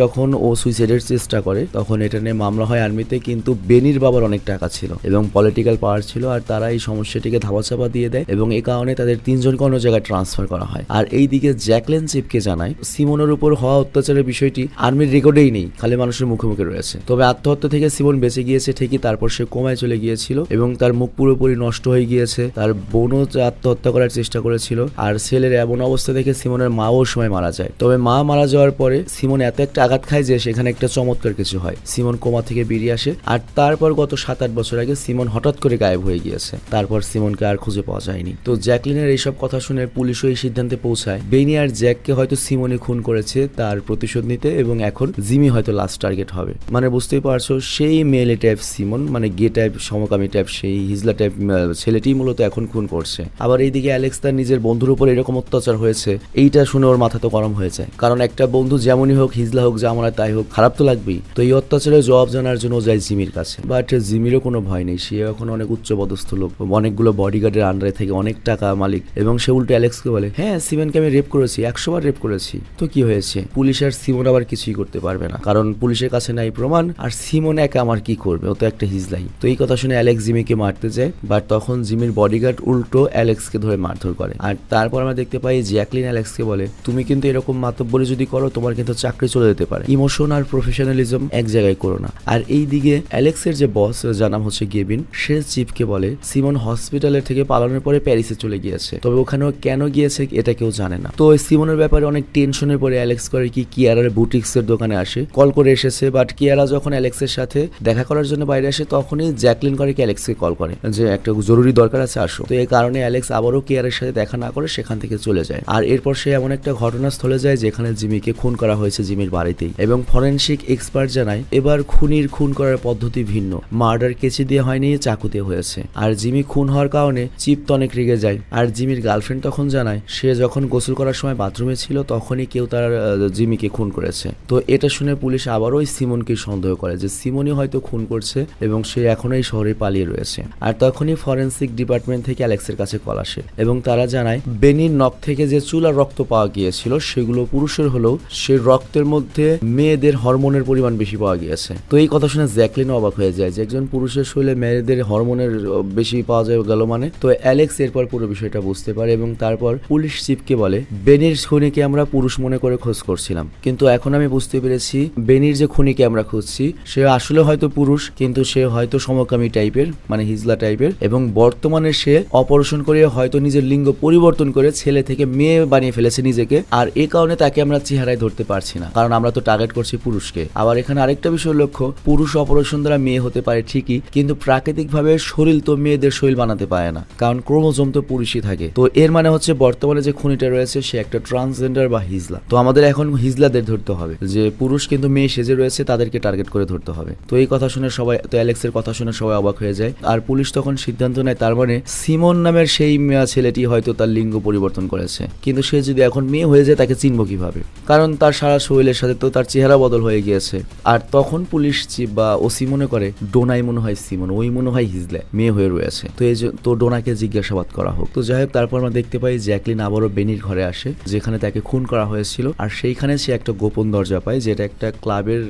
যখন ও সুইসাইডের চেষ্টা করে তখন এটা নিয়ে মামলা হয় আর্মিতে, কিন্তু বেনির বাবার অনেক টাকা ছিল এবং পলিটিক্যাল পাওয়ার ছিল, আর তারা এই সমস্যাটিকে ধামাচাপা দিয়ে দেয় এবং এই কারণে তাদের 3 জনকে অন্য জায়গায় ট্রান্সফার করা হয়। আর এই দিকে জ্যাকলিন চিপকে জানায় সিমনের উপর হওয়া অত্যাচারের বিষয়টি আর্মির রেকর্ডেই নেই, খালি মানুষের মুখে মুখে রয়েছে। তবে আত্মহত্যা থেকে সিমন বেঁচে গিয়েছে ঠিকই, তারপর সে কোমায় চলে গিয়েছিল এবং তার মুখ পুরোপুরি নষ্ট হয়ে গিয়েছে। তার বোনও আত্মহত্যা করার চেষ্টা করেছিল। আর ছেলের এমন অবস্থা দেখে সিমনের মাও সময় মারা যায়। তবে মা মারা যাওয়ার পরে সিমন এত একটা আঘাত খায় যে সেখানে একটা চমৎকার কিছু হয়। সিমন কোমা থেকে বেরিয়ে আসে। আর তারপর গত 7-8 বছর আগে সিমন হঠাৎ করে গায়েব হয়ে গিয়েছে। তারপর সিমনকে আর খুঁজে পাওয়া যায়নি। তো জ্যাকলিনের এইসব কথা শুনে পুলিশও এই সিদ্ধান্তে পৌঁছায় বেনি আর জ্যাককে হয়তো সিমনই খুন করেছে তার প্রতিশোধ নিতে, এবং এখন জিমি হয়তো লাস্ট টার্গেট হবে। মানে বুঝতেই পারছো, সেই মেলে টাইপ সিমন, মানে গে টাইপ সমকামী টাইপ সেই হিজলা টাইপ ছেলেটি মূলত এখন খুন করছে। আবার এইদিকে অ্যালেক্স তার নিজের বন্ধুর উপর এরকম অত্যাচার হয়েছে, এইটা শুনে ওর মাথা তো গরম হয়ে যায়। কারণ একটা বন্ধু যেমনই হোক, হিজলা হোক, জামলা তাই হোক, খারাপ তো লাগবেই। তো এই অত্যাচারের জবাব জানার জন্য যায় জিমির কাছে। বাট জিমিরও কোনো ভয় নেই, সে এখন অনেক উচ্চপদস্থ লোক, অনেকগুলো বডিগার্ডের আন্ডারে থেকে অনেক টাকা মালিক। এবং সে উল্টো অ্যালেক্সকে বলে, হ্যাঁ সিমনকে আমি রেপ করেছি, 100 বার রেপ করেছি, তো কি হয়েছে? পুলিশ আর সিমন আবার কিছুই করতে পারবে না, কারণ পুলিশের কাছে নাই প্রমাণ। আর সিমন একা আমার কি করবে, ও তো একটা হিজলাই। তো এই কথা শুনে অ্যালেক্স জিমিকে মারতে যায়, বাট তখন জিমির বডিগার্ড উল্টো অ্যালেক্সকে ধরে মারধর করে। আর তারপর আমরা দেখতে পাই জ্যাকলিন অ্যালেক্সকে বলে, তুমি কিন্তু এরকম মাতব্বরি যদি করো তোমার কিন্তু চাকরি চলে যেতে পারে। ইমোশন আর প্রফেশনালিজম এক জায়গায় করো না। আর এই দিকে অ্যালেক্সের যে বস, যার নাম হচ্ছে গেভিন, সে চিফকে বলে সিমন হসপিটালের থেকে পালানোর পরে প্যারিসে চলে গিয়েছে, তবে ওখানেও কেন গিয়েছে এটা কেউ জানে না। তো সিমনের ব্যাপারে অনেক টেনশনের পরে অ্যালেক্স করে কি কিয়ারার বুটিক্সের দোকানে আসে, কল করে এসেছে। বাট কিয়ারা যখন অ্যালেক্সের সাথে দেখা করার জন্য বাইরে আসে তখনই জ্যাকলিন করে কি অ্যালেক্সকে কল করে যে একটা জরুরি দরকার আছে, আসো। তো এই কারণে অ্যালেক্স আবারও কিয়ারের সাথে দেখা না করে সেখান থেকে চলে যায়। আর এরপর সে এমন একটা ঘটনাস্থলে যায় যেখানে জিমিকে খুন করা হয়েছে জিমির বাড়িতেই, এবং ফরেনসিক এক্সপার্ট জানায় এবার খুনির খুন করার পদ্ধতি ভিন্ন, মার্ডার কেচি দিয়ে হয়নি, চাকুতে হয়েছে। আর জিমি খুন হওয়ার কারণে চিপ তো অনেক রেগে যায়। আর জিমির গার্লফ্রেন্ড তখন জানায় সে যখন গোসল করার সময় বাথরুমে ছিল তখনই কেউ তার জিমিকে খুন করেছে। তো এটা শুনে পুলিশ আবারও সিমনকে সন্দেহ করে যে সিমনই হয়তো খুন করছে এবং সে এখনো এই শহরে পালিয়ে রয়েছে। আর তখনই ফরেনসিক ডিপার্টমেন্ট থেকে অ্যালেক্সের কাছে কল আসে এবং তারা জানায় বেনির নখ থেকে যে চুল আর রক্ত পাওয়া গিয়েছিল সেগুলো পুরুষের হলেও সে রক্তের মধ্যে মেয়েদের হরমোনের পরিমাণ বেশি পাওয়া গিয়েছে। তো এই কথা শুনে জ্যাকলিন অবাক হয়ে যায় যে একজন পুরুষের শরীরে মেয়েদের হরমোনের বেশি পাওয়া যায় গেল মানে। তো অ্যালেক্স এরপর পুরো বিষয়টা বুঝতে পারে এবং তারপর পুলিশ চিফকে বলে বেনির খুনিকে আমরা পুরুষ মনে করে খোঁজ করছিলাম, কিন্তু এখন আমি বুঝতে পেরেছি বেনির যে খুনিকে আমরা খুঁজছি সে আসলে হয়তো পুরুষ, কিন্তু সে হয়তো সমকামী টাইপের, মানে হিজলা টাইপের, এবং বর্তমানে সে অপারেশন করে হয়তো নিজের লিঙ্গ পরিবর্তন করে ছেলে থেকে মেয়ে বানিয়ে ফেলেছে নিজেকে। আর এই কারণে তাকে আমরা চেহারায় ধরতে পারছি না, কারণ আমরা তো টার্গেট করছি পুরুষকে। আবার এখানে আরেকটা বিষয় লক্ষ্য, পুরুষ অপারেশন দ্বারা মেয়ে হতে পারে ঠিকই, কিন্তু প্রাকৃতিকভাবে শরীর তো মেয়েদের শরীর বানাতে পারে না, কারণ ক্রোমোজোম তো পুরুষই থাকে। তো এর মানে হচ্ছে বর্তমানে যে খুনিটা রয়েছে সে একটা ট্রান্সজেন্ডার বা হিজলা। তো আমাদের এখন হিজলাদের ধরতে হবে, যে পুরুষ কিন্তু মেয়ে সেজে রয়েছে তাদেরকে টার্গেট করে ধরতে হবে। তো এই কথা শুনে সবাই, তো অ্যালেক্সের কথা শুনে সবাই অবাক হয়ে যায়। আর পুলিশ তখন সিদ্ধান্ত নেয় তার মানে সিমন নামের সেই ছেলেটি হয়তো তার লিঙ্গ পরিবর্তন করেছে, কিন্তু সে যদি এখন মেয়ে হয়ে যায় তাকে চিনব কিভাবে, কারণ তার সারা শরীরের সাথে তো তার চেহারা বদল হয়ে গিয়েছে। আর তখন পুলিশ চিফ বা ওসি মনে করে ডোনাই মনে হয় সিমন, ওই মনে হয় হিজলা মেয়ে হয়ে রয়েছে, তো এই তো ডোনাকে জিজ্ঞাসাবাদ করা হোক। তো যাই হোক, তারপর আমরা দেখতে পাই জ্যাকলিন আবারও বেনির ঘরে আসে যেখানে তাকে খুন করা হয়েছিল। আর সেইখানে সে একটা গোপন দরজা পায়, যেটা একটা ক্লাবের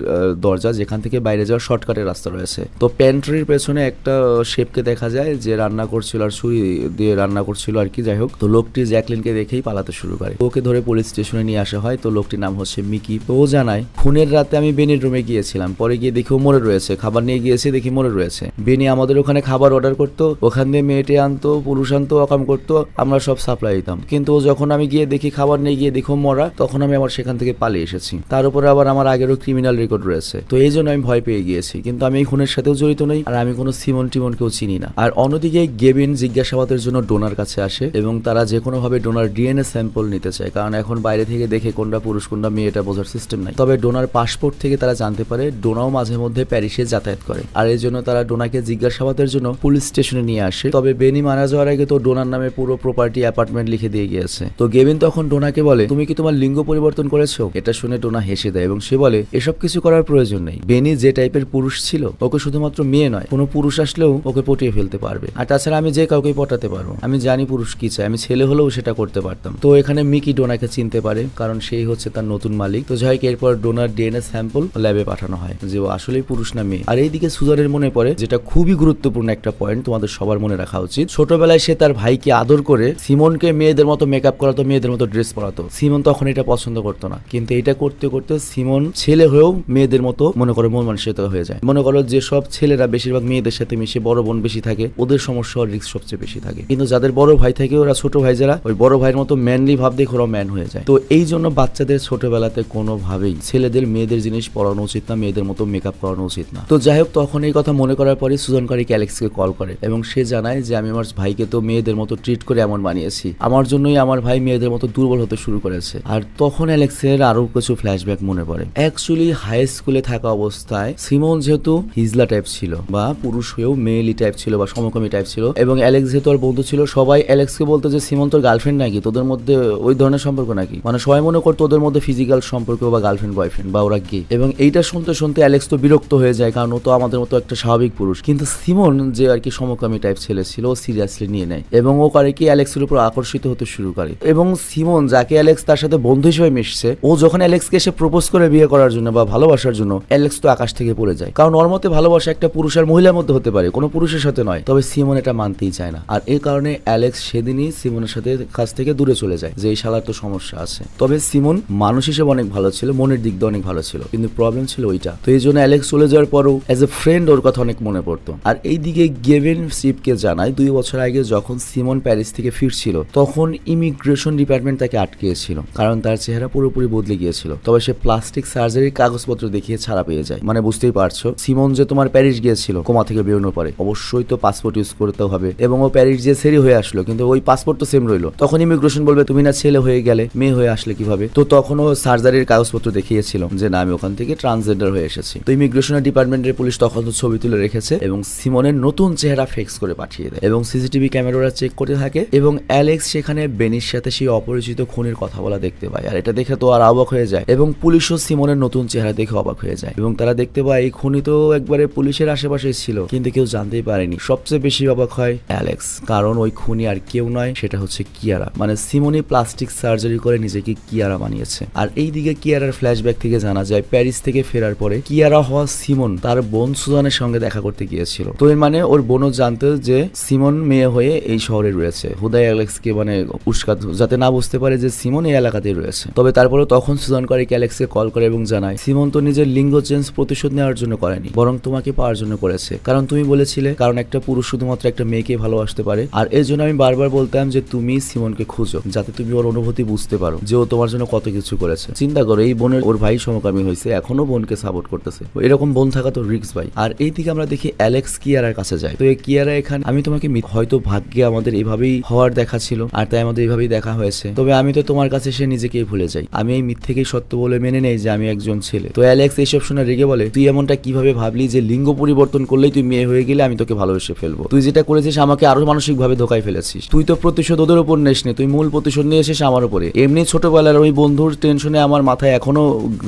দরজা, যেখান থেকে বাইরে যাওয়ার শর্টকাটের রাস্তা রয়েছে। তো প্যান্ট্রির পেছনে একটা শেফকে দেখা যায় যে রান্না করছিল আর ছুরি দিয়ে রান্না করছিল আর কি। যাই হোক, তো লোকটি জ্যাকলিনকে দেখেই পালাতে শুরু করে, ওকে ধরে পুলিশ স্টেশনে নিয়ে আসা হয়। তো লোকটির নাম হচ্ছে মিকি। তো ও জানায় খুনের রাতে আমি বেনির রুমে গিয়েছিলাম, পরে গিয়ে দেখি ও মরে রয়েছে, খাবার নিয়ে গিয়েছে দেখি মরে রয়েছে। বেনি আমাদের ওখানে খাবার অর্ডার করতো, ওখান দিয়ে মেয়েটে আনতো, পুরুষ আনতো, অকাম করতো, আমরা সব সাপ্লাই দিতাম। কিন্তু যখন আমি গিয়ে দেখি খাবার নিয়ে গিয়ে দেখো মরা, তখন আমি আবার সেখান থেকে পালিয়ে এসেছি। তার উপরে আবার আমার আগেরও ক্রিমিনাল রেকর্ড রয়েছে, তো এই জন্য আমি ভয় পেয়ে গিয়েছি। কিন্তু আমি এই খুনের সাথেও জড়িত নই, আর আমি কোনো সিমন টিমনকেও চিনি না। আর অন্যদিকে গেভিন জিজ্ঞাসাবাদের জন্য ডোনার কাছে আসে এবং তারা যে কোনো ভাবে ডোনার ডিএনএ স্যাম্পল নিতে চায়, কারণ এখন বাইরে থেকে দেখে কোনটা পুরুষ কোনটা মেয়ে এটা বোঝার সিস্টেম নাই। তবে ডোনার পাসপোর্ট থেকে তারা জানতে পারে ডোনাও মাঝে মধ্যে প্যারিসে যাতায়াত করে, আর এই জন্য তারা ডোনাকে জিজ্ঞাসাবাদের জন্য পুলিশ স্টেশনে নিয়ে আসে। তবে বেনি মারা যাওয়ার আগে তো ডোনার নামে পুরো প্রপার্টি অ্যাপার্টমেন্ট লিখে দিয়ে গিয়েছে। তো গেভিন তখন ডোনাকে বলে তুমি কি তোমার লিঙ্গ পরিবর্তন করেছো? এটা শুনে ডোনা হেসে দেয় এবং সে বলে এসব কিছু করার প্রয়োজন নেই, বেনি যে টাইপের পুরুষ ছিল ওকে শুধুমাত্র মেয়ে নয় কোনো পুরুষ আসলেও ওকে পটিয়ে ফেলতে পারবে, আর তাছাড়া আমি যে কাউকে পটাতে পারবো, আমি জানি পুরুষ কি চায়, আমি ছেলে হলেও সেটা করতে পারতাম। তো এখানে মিকি ডোনাকে চিনতে পারে কারণ সেই হচ্ছে তার নতুন মালিক। তো যাই হোক, এরপর ডোনার ডিএনএ স্যাম্পল ল্যাবে পাঠানো হয় যে ও আসলেই পুরুষ না মেয়ে। আর এইদিকে সুজানের মনে পড়ে, যেটা খুবই গুরুত্বপূর্ণ একটা পয়েন্ট তোমাদের সবার মনে রাখা উচিত, ছোটবেলায় সে তার ভাইকে আদর করে সিমনকে মেয়েদের মতো মেকআপ করাতো, মেয়েদের মতো ড্রেস পরাতো। সিমন তখন এটা পছন্দ করতো না, কিন্তু এটা করতে করতে সিমন ছেলে হয়েও মেয়েদের মতো মনে করো মন মানসিকতা হয়ে যায়। মনে করো যে সব ছেলেরা বেশিরভাগ মেয়ে মেয়েদের সাথে মিশে বড় বোন বেশি থাকে, ওদের সমস্যা আর রিস্ক সবচেয়ে বেশি থাকে। কিন্তু যাদের বড় ভাই থাকে ওরা ছোট ভাই যারা ওই বড় ভাইয়ের মতো ম্যানলি ভাব দেখে ওরা ম্যান হয়ে যায়। তো এই জন্য বাচ্চাদের ছোটবেলাতে কোনোভাবেই ছেলেদের মেয়েদের জিনিস পড়ানো উচিত না, মেয়েদের মতো মেকআপ করানো উচিত না। তো যাই হোক, তখন এই কথা মনে করার পরে সুজন কারিক অ্যালেক্সকে কল করে এবং সে জানায় যে আমি আমার ভাইকে তো মেয়েদের মতো ট্রিট করে এমন বানিয়েছি, আমার জন্যই আমার ভাই মেয়েদের মতো দুর্বল হতে শুরু করেছে। আর তখন অ্যালেক্সের আরো কিছু ফ্ল্যাশব্যাক মনে পড়ে। অ্যাকচুয়ালি হাই স্কুলে থাকা অবস্থায় সিমন যেহেতু হিজলা টাইপ ছিল বা পুরুষ হয়েও মেয়েলি টাইপ ছিল বা সমকামী টাইপ ছিল, এবং অ্যালেক্স যেহেতু ওর বন্ধু ছিল, সবাই অ্যালেক্সকে বলতো যে সিমন তোর গার্লফ্রেন্ড নাকি, তোদের মধ্যে ওই ধরনের সম্পর্ক নাকি, মানে সবাই মনে করতো ওদের মধ্যে ফিজিক্যাল সম্পর্ক বা গার্লফ্রেন্ড বয়ফ্রেন্ড বা ওরা গে। এবং এইটা শুনতে শুনতে অ্যালেক্স তো বিরক্ত হয়ে যায়, কারণ ও তো আমাদের মতো একটা স্বাভাবিক পুরুষ। কিন্তু সিমন যে আর কি সমকামী টাইপ ছেলে ছিল, ও সিরিয়াসলি নিয়ে নেয় এবং ও করে কি অ্যালেক্সের উপর আকর্ষিত হতে শুরু করে। এবং সিমন যাকে অ্যালেক্স তার সাথে বন্ধু হিসেবে মিশছে, ও যখন অ্যালেক্সকে এসে প্রপোজ করে বিয়ে করার জন্য বা ভালোবাসার জন্য, অ্যালেক্স তো আকাশ থেকে পড়ে যায়, কারণ ওর মতে ভালোবাসা একটা পুরুষ আর মহিলার মধ্যে হতে পারে, কোনো পুরুষের সাথে নয়। তবে সিমন এটা মানতেই চায় না, আর এই কারণে অ্যালেক্স সেদিনই সিমনের সাথে কাছ থেকে দূরে চলে যায় যে এই শালার তো সমস্যা আছে। তবে সিমন মানুষ হিসেবে অনেক ভালো ছিল, মনের দিক দিয়ে অনেক ভালো ছিল, কিন্তু প্রবলেম ছিল ওইটা। তো এই জন্য অ্যালেক্স চলে যাওয়ার পরও অ্যাজ এ ফ্রেন্ড ওর কথা অনেক মনে পড়তো। আর এইদিকে গেভিন শিপকে জানায় 2 বছর আগে যখন সিমন প্যারিস থেকে ফিরছিল, তখন ইমিগ্রেশন ডিপার্টমেন্ট তাকে আটকেছিল, কারণ তার চেহারা পুরোপুরি বদলে গিয়েছিল। তবে সে প্লাস্টিক সার্জারির কাগজপত্র দেখিয়ে ছাড়া পেয়ে যায়। মানে বুঝতেই পারছো, সিমন যে তোমার প্যারিস গিয়েছিল কোমা থেকে বেরোনোর পরে, অবশ্যই তো পাসপোর্ট ইউজ করতে হবে, এবং ও প্যারিস যে সেরি হয়ে আসলো, কিন্তু ওই পাসপোর্ট তো সেম রইলো। তখন ইমিগ্রেশন বলবে তুমি না ছেলে হয়ে গেলে, মেয়ে হয়ে আসলে কিভাবে? তো তখন ও সার্জারির কাগজপত্র দেখিয়েছিল যে না আমি ওখান থেকে ট্রান্সজেন্ডার হয়ে এসেছি। তো ইমিগ্রেশনের ডিপার্টমেন্টের পুলিশ তখন তো ছবি তুলে রেখেছে এবং সিমনের নতুন চেহারা ফিক্স করে পাঠিয়ে দেয়, এবং সিসিটিভি ক্যামেরারা চেক করতে থাকে, এবং অ্যালেক্স সেখানে বেনির সাথে সেই অপরিচিত খুনির কথা বলা দেখতে পায়। আর এটা দেখে তো আর অবাক হয়ে যায়, এবং পুলিশও সিমনের নতুন চেহারা দেখে অবাক হয়ে যায়, এবং তারা দেখতে পায় এই খুনি তো একবারে পুলিশের আশেপাশে ছিল, কিন্তু কেউ জানতেই পারেনি। সবচেয়ে বেশি অবাক হয় অ্যালেক্স, কারণ ওই খুনি আর কেউ নয়, সেটা হচ্ছে কিয়ারা। মানে সিমনই প্লাস্টিক সার্জারি করে নিজেকে কিয়ারা বানিয়েছে। আর এইদিকে কিয়ারার ফ্ল্যাশব্যাক থেকে জানা যায় প্যারিস থেকে ফেরার পরে কিয়ারা হওয়া সিমন তার বোন সুজানের সঙ্গে দেখা করতে গিয়েছিল। তো এর মানে ওর বোনও জানতো যে সিমন মেয়ে হয়ে এই শহরে রয়েছে, হুদাই অ্যালেক্সকে মানে উস্কাত যাতে না বুঝতে পারে যে সিমন এই এলাকাতেই রয়েছে। তবে তারপরে তখন সুজান করে অ্যালেক্সকে কল করে এবং জানায় সিমন তো নিজের লিঙ্গ চেঞ্জ প্রতিশোধ নেওয়ার জন্য করেনি, বরং তোমাকে পাওয়ার জন্য করেছে, কারণ তুমি বলেছিলে কারণ একটা পুরুষ শুধুমাত্র একটা মেয়েকে ভালোবাসতে পারে। আর এই জন্য আমি বারবার বলতাম যে তুমি সিমনকে খুঁজো, যাতে তুমি ওর অনুভূতি বুঝতে পারো যে ও তোমার জন্য কত কিছু করেছে। চিন্তা করো, এই বোনের ওর ভাই সমকামী হয়েছে, এখনো বোনকে সাপোর্ট করতেছে, এরকম বোন থাকা তো রিস্ক ভাই। আর এইদিকে আমরা দেখি অ্যালেক্স কিয়ারার কাছে যায়। তো এই কিয়ারা এখানে আমি তোমাকে হয়তো ভাগ্যে আমাদের এভাবেই হওয়ার দেখা ছিল, আর তাই আমাদের এইভাবেই দেখা হয়েছে, তবে আমি তো তোমার কাছে সে নিজেকেই ভুলে যাই, আমি এই মিথ্যেকেই সত্য বলে মেনে নেই যে আমি একজন ছেলে। তো অ্যালেক্স এইসব শুনে রেগে বলে তুই এমনটা কিভাবে ভাবলি যে লিঙ্গ পরিবর্তন করলেই তুই মেয়ে হয়ে গেলে আমি তোকে ভালোবেসে ফেলবো? তুই যেটা করেছিস আমাকে আরো মানসিক ভাবে ধোকায় ফেলেছিস। তুই তো প্রতিশোধ ওদের উপর নেস নি, তুই মূল প্রতিশোধ নিয়ে এসেছিস আমার উপরে। এমনি ছোটবেলার ওই বন্ধুর টেনশনে আমার মাথায় এখনো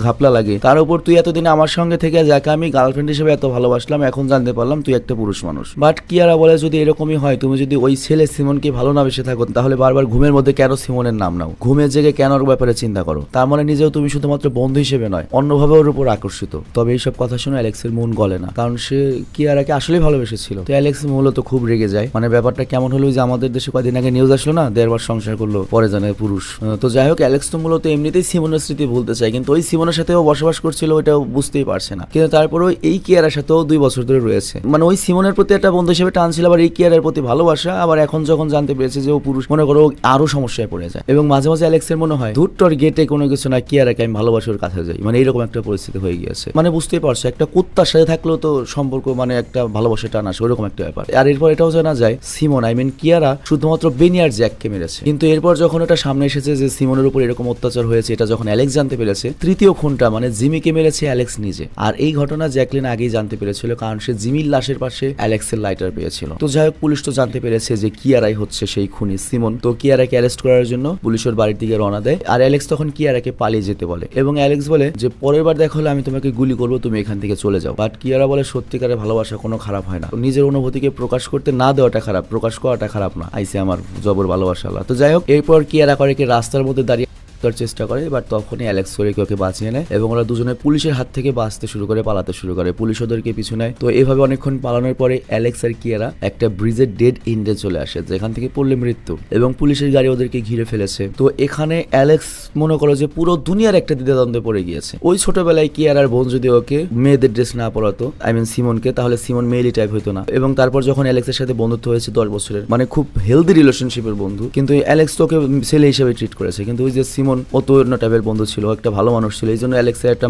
ঘাপলা লাগে, তার উপর তুই এতদিন আমার সঙ্গে থেকে যাকে আমি গার্লফ্রেন্ড হিসেবে এত ভালোবাসলাম, এখন জানতে পারলাম তুই একটা পুরুষ মানুষ। বাট কিয়ারা বলে যদি এরকমই হয়, তুমি যদি ওই ছেলে সিমনকে ভালো না বেসে থাকো, তাহলে বারবার ঘুমের মধ্যে কেন সিমনের নাম নাও? ঘুমের জেগে কেন ওর ব্যাপারে চিন্তা করো? তার মানে নিজেও তুমি শুধুমাত্র বন্ধু হিসেবে নয়, অন্যভাবে ওর উপর আকর্ষিত। তবে এইসব কথা শুনে অ্যালেক্সের মন গলে না, কারণ সে কিয়ারাকে আসলেই ভালোবেসেছিল। তো অ্যালেক্স মূলত খুব রেগে যায়। মানে ব্যাপারটা কেমন হলো যে আমাদের দেশে কয়েকদিন আগে নিউজ আসলো না, 1.5 বার সংসার করলো, পরে জানে পুরুষ। তো যাই হোক, অ্যালেক্স তো মূলত এমনিতেই সিমনের স্মৃতি ভুলতে চায়, কিন্তু ওই সিমনের সাথেও বসবাস করছিল ওইটাও বুঝতেই পারছে না। কিন্তু তারপরে এই কিয়ারার সাথেও 2 বছর ধরে রয়েছে, মানে ওই সিমনের প্রতি একটা বন্ধু হিসেবে টান ছিল, আবার এই কিয়ারার প্রতি ভালোবাসা। আবার এখন যখন জানতে পেরেছে যে ও পুরুষ, মনে করো আরো সমস্যায় পড়ে যায়। এবং মাঝে মাঝে অ্যালেক্সের মনে হয় ধুট্টর গেটে কোনো কিছু না, কিয়ারাকে আমি ভালোবাসি ওর কাছে যাই, মানে এরকম একটা পরিস্থিতি হয়ে গিয়েছে। মানে বুঝতেই পারছো, একটা কুত্তার সাথে থাকলেও তো সম্পর্ক মানে একটা ভালোবাসা টান আসে, ওরকম একটা ব্যাপার। আর এরপর এটাও জানা যায় সিমন কিয়ারা শুধুমাত্র বেনি আর জ্যাককে মেরেছে। কিন্তু এরপর যখন এটা সামনে এসেছে যে সিমনের উপর এরকম অত্যাচার হয়েছে, এটা যখন অ্যালেক্স জানতে পেরেছে, তৃতীয় খুনটা মানে জিমিকে মেরেছে অ্যালেক্স নিজে। আর এই ঘটনা জ্যাকলিন আগেই জানতে পেরেছিল, কারণ সে জিমির লাশের পাশে অ্যালেক্সের লাইটার পেয়েছিল। তো যাই হোক, পুলিশ তো জানতে পেরেছে যে কিয়ারাই হচ্ছে সেই খুনি সিমন। তো কিয়ারাকে অ্যারেস্ট করার জন্য পুলিশের বাড়ির দিকে রওনা দেয়, আর অ্যালেক্স তখন কিয়ারাকে পালিয়ে যেতে বলে, এবং অ্যালেক্স বলে যে পরের বার দেখা হলে আমি তোমাকে গুলি করবো, তুমি এখান থেকে চলে যাও। বাট কিয়ারা বলে সত্যিকারের ভালোবাসা কোনো খারাপ হয় না, নিজের অনুভূতিকে প্রকাশ করতে না দেওয়াটা খারাপ, প্রকাশ করাটা খারাপ না। আইসে আমার জবর ভালোবাসা। তো যাই হোক, এরপর কিয়ারা করে কি রাস্তার মধ্যে দাঁড়িয়ে করার চেষ্টা করে, বাট তখনই অ্যালেক্স করে ওকে বাঁচিয়ে নেয় এবং ওরা দুজনে পুলিশের হাত থেকে বাঁচতে শুরু করে, পালাতে শুরু করে। পুলিশ ওদেরকে পিছু নেয়। তো এইভাবে অনেকক্ষণ পালানোর পরে অ্যালেক্স আর কিয়ারা একটা ব্রিজের ডেড এন্ডে চলে আসে, যেখান থেকে পড়লে মৃত্যু, এবং পুলিশের গাড়ি ওদেরকে ঘিরে ফেলেছে। তো এখানে অ্যালেক্স মনে করো যে পুরো দুনিয়ার একটা দ্বিধাদ্বন্দ্বে পড়ে গিয়েছে। ওই ছোটবেলায় কিয়ারার বোন যদি ওকে মেয়েদের ড্রেস না পরাতো, আই মিন সিমনকে, তাহলে সিমন মেয়েলি টাইপ হইতো না। এবং তারপর যখন অ্যালেক্সের সাথে বন্ধুত্ব হয়েছে 10 বছরের, মানে খুব হেলদি রিলেশনশিপের বন্ধু, কিন্তু অ্যালেক্স তোকে ছেলে হিসেবে ট্রিট করেছে। কিন্তু ওই যে সিমন ও তো অন্য টাইপের বন্ধু ছিল, একটা ভালো মানুষ ছিল, এই জন্য অ্যালেক্সের একটা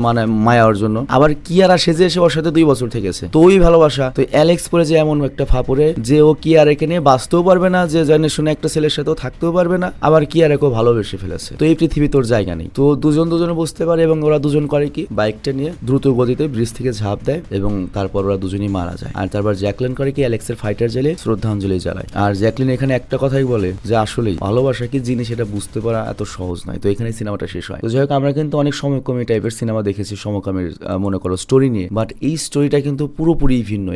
মায়া ওর জন্য। আবার কিয়ারা সেজে এসে ওর সাথে 2 বছর থেকেছে, তো ওই ভালোবাসা। তো অ্যালেক্স পরে যে এমন একটা ফাপড়ে যে ও কিয়ারাকে নিয়ে বাঁচতেও পারবে না, যে জানে শুনে একটা ছেলের সাথেও থাকতেও পারবে না, আবার কিয়ারাকেও ভালোবেসে ফেলেছে। তো এই পৃথিবী তোর জায়গা নেই। তো দুজনে বুঝতে পারে এবং ওরা দুজন করে কি, বাইকটা নিয়ে দ্রুত গতিতে ব্রিজ থেকে ঝাঁপ দেয় এবং তারপর ওরা দুজনেই মারা যায়। আর তারপর জ্যাকলিন করে কি, অ্যালেক্সের ফাইটার জেলে শ্রদ্ধাঞ্জলি জ্বালায়। আর জ্যাকলিন এখানে একটা কথাই বলে যে আসলেই ভালোবাসা কি জিনিস এটা বুঝতে পারা এত সহজ নয়। তো এখানে সিনেমাটা শেষ হয়। তো যাই হোক, আমরা কিন্তু অনেক সমকামী টাইপের সিনেমা দেখেছি, সমকামীর মনে করো স্টোরি নিয়ে, বাট এই স্টোরিটা কিন্তু পুরোপুরি ভিন্ন।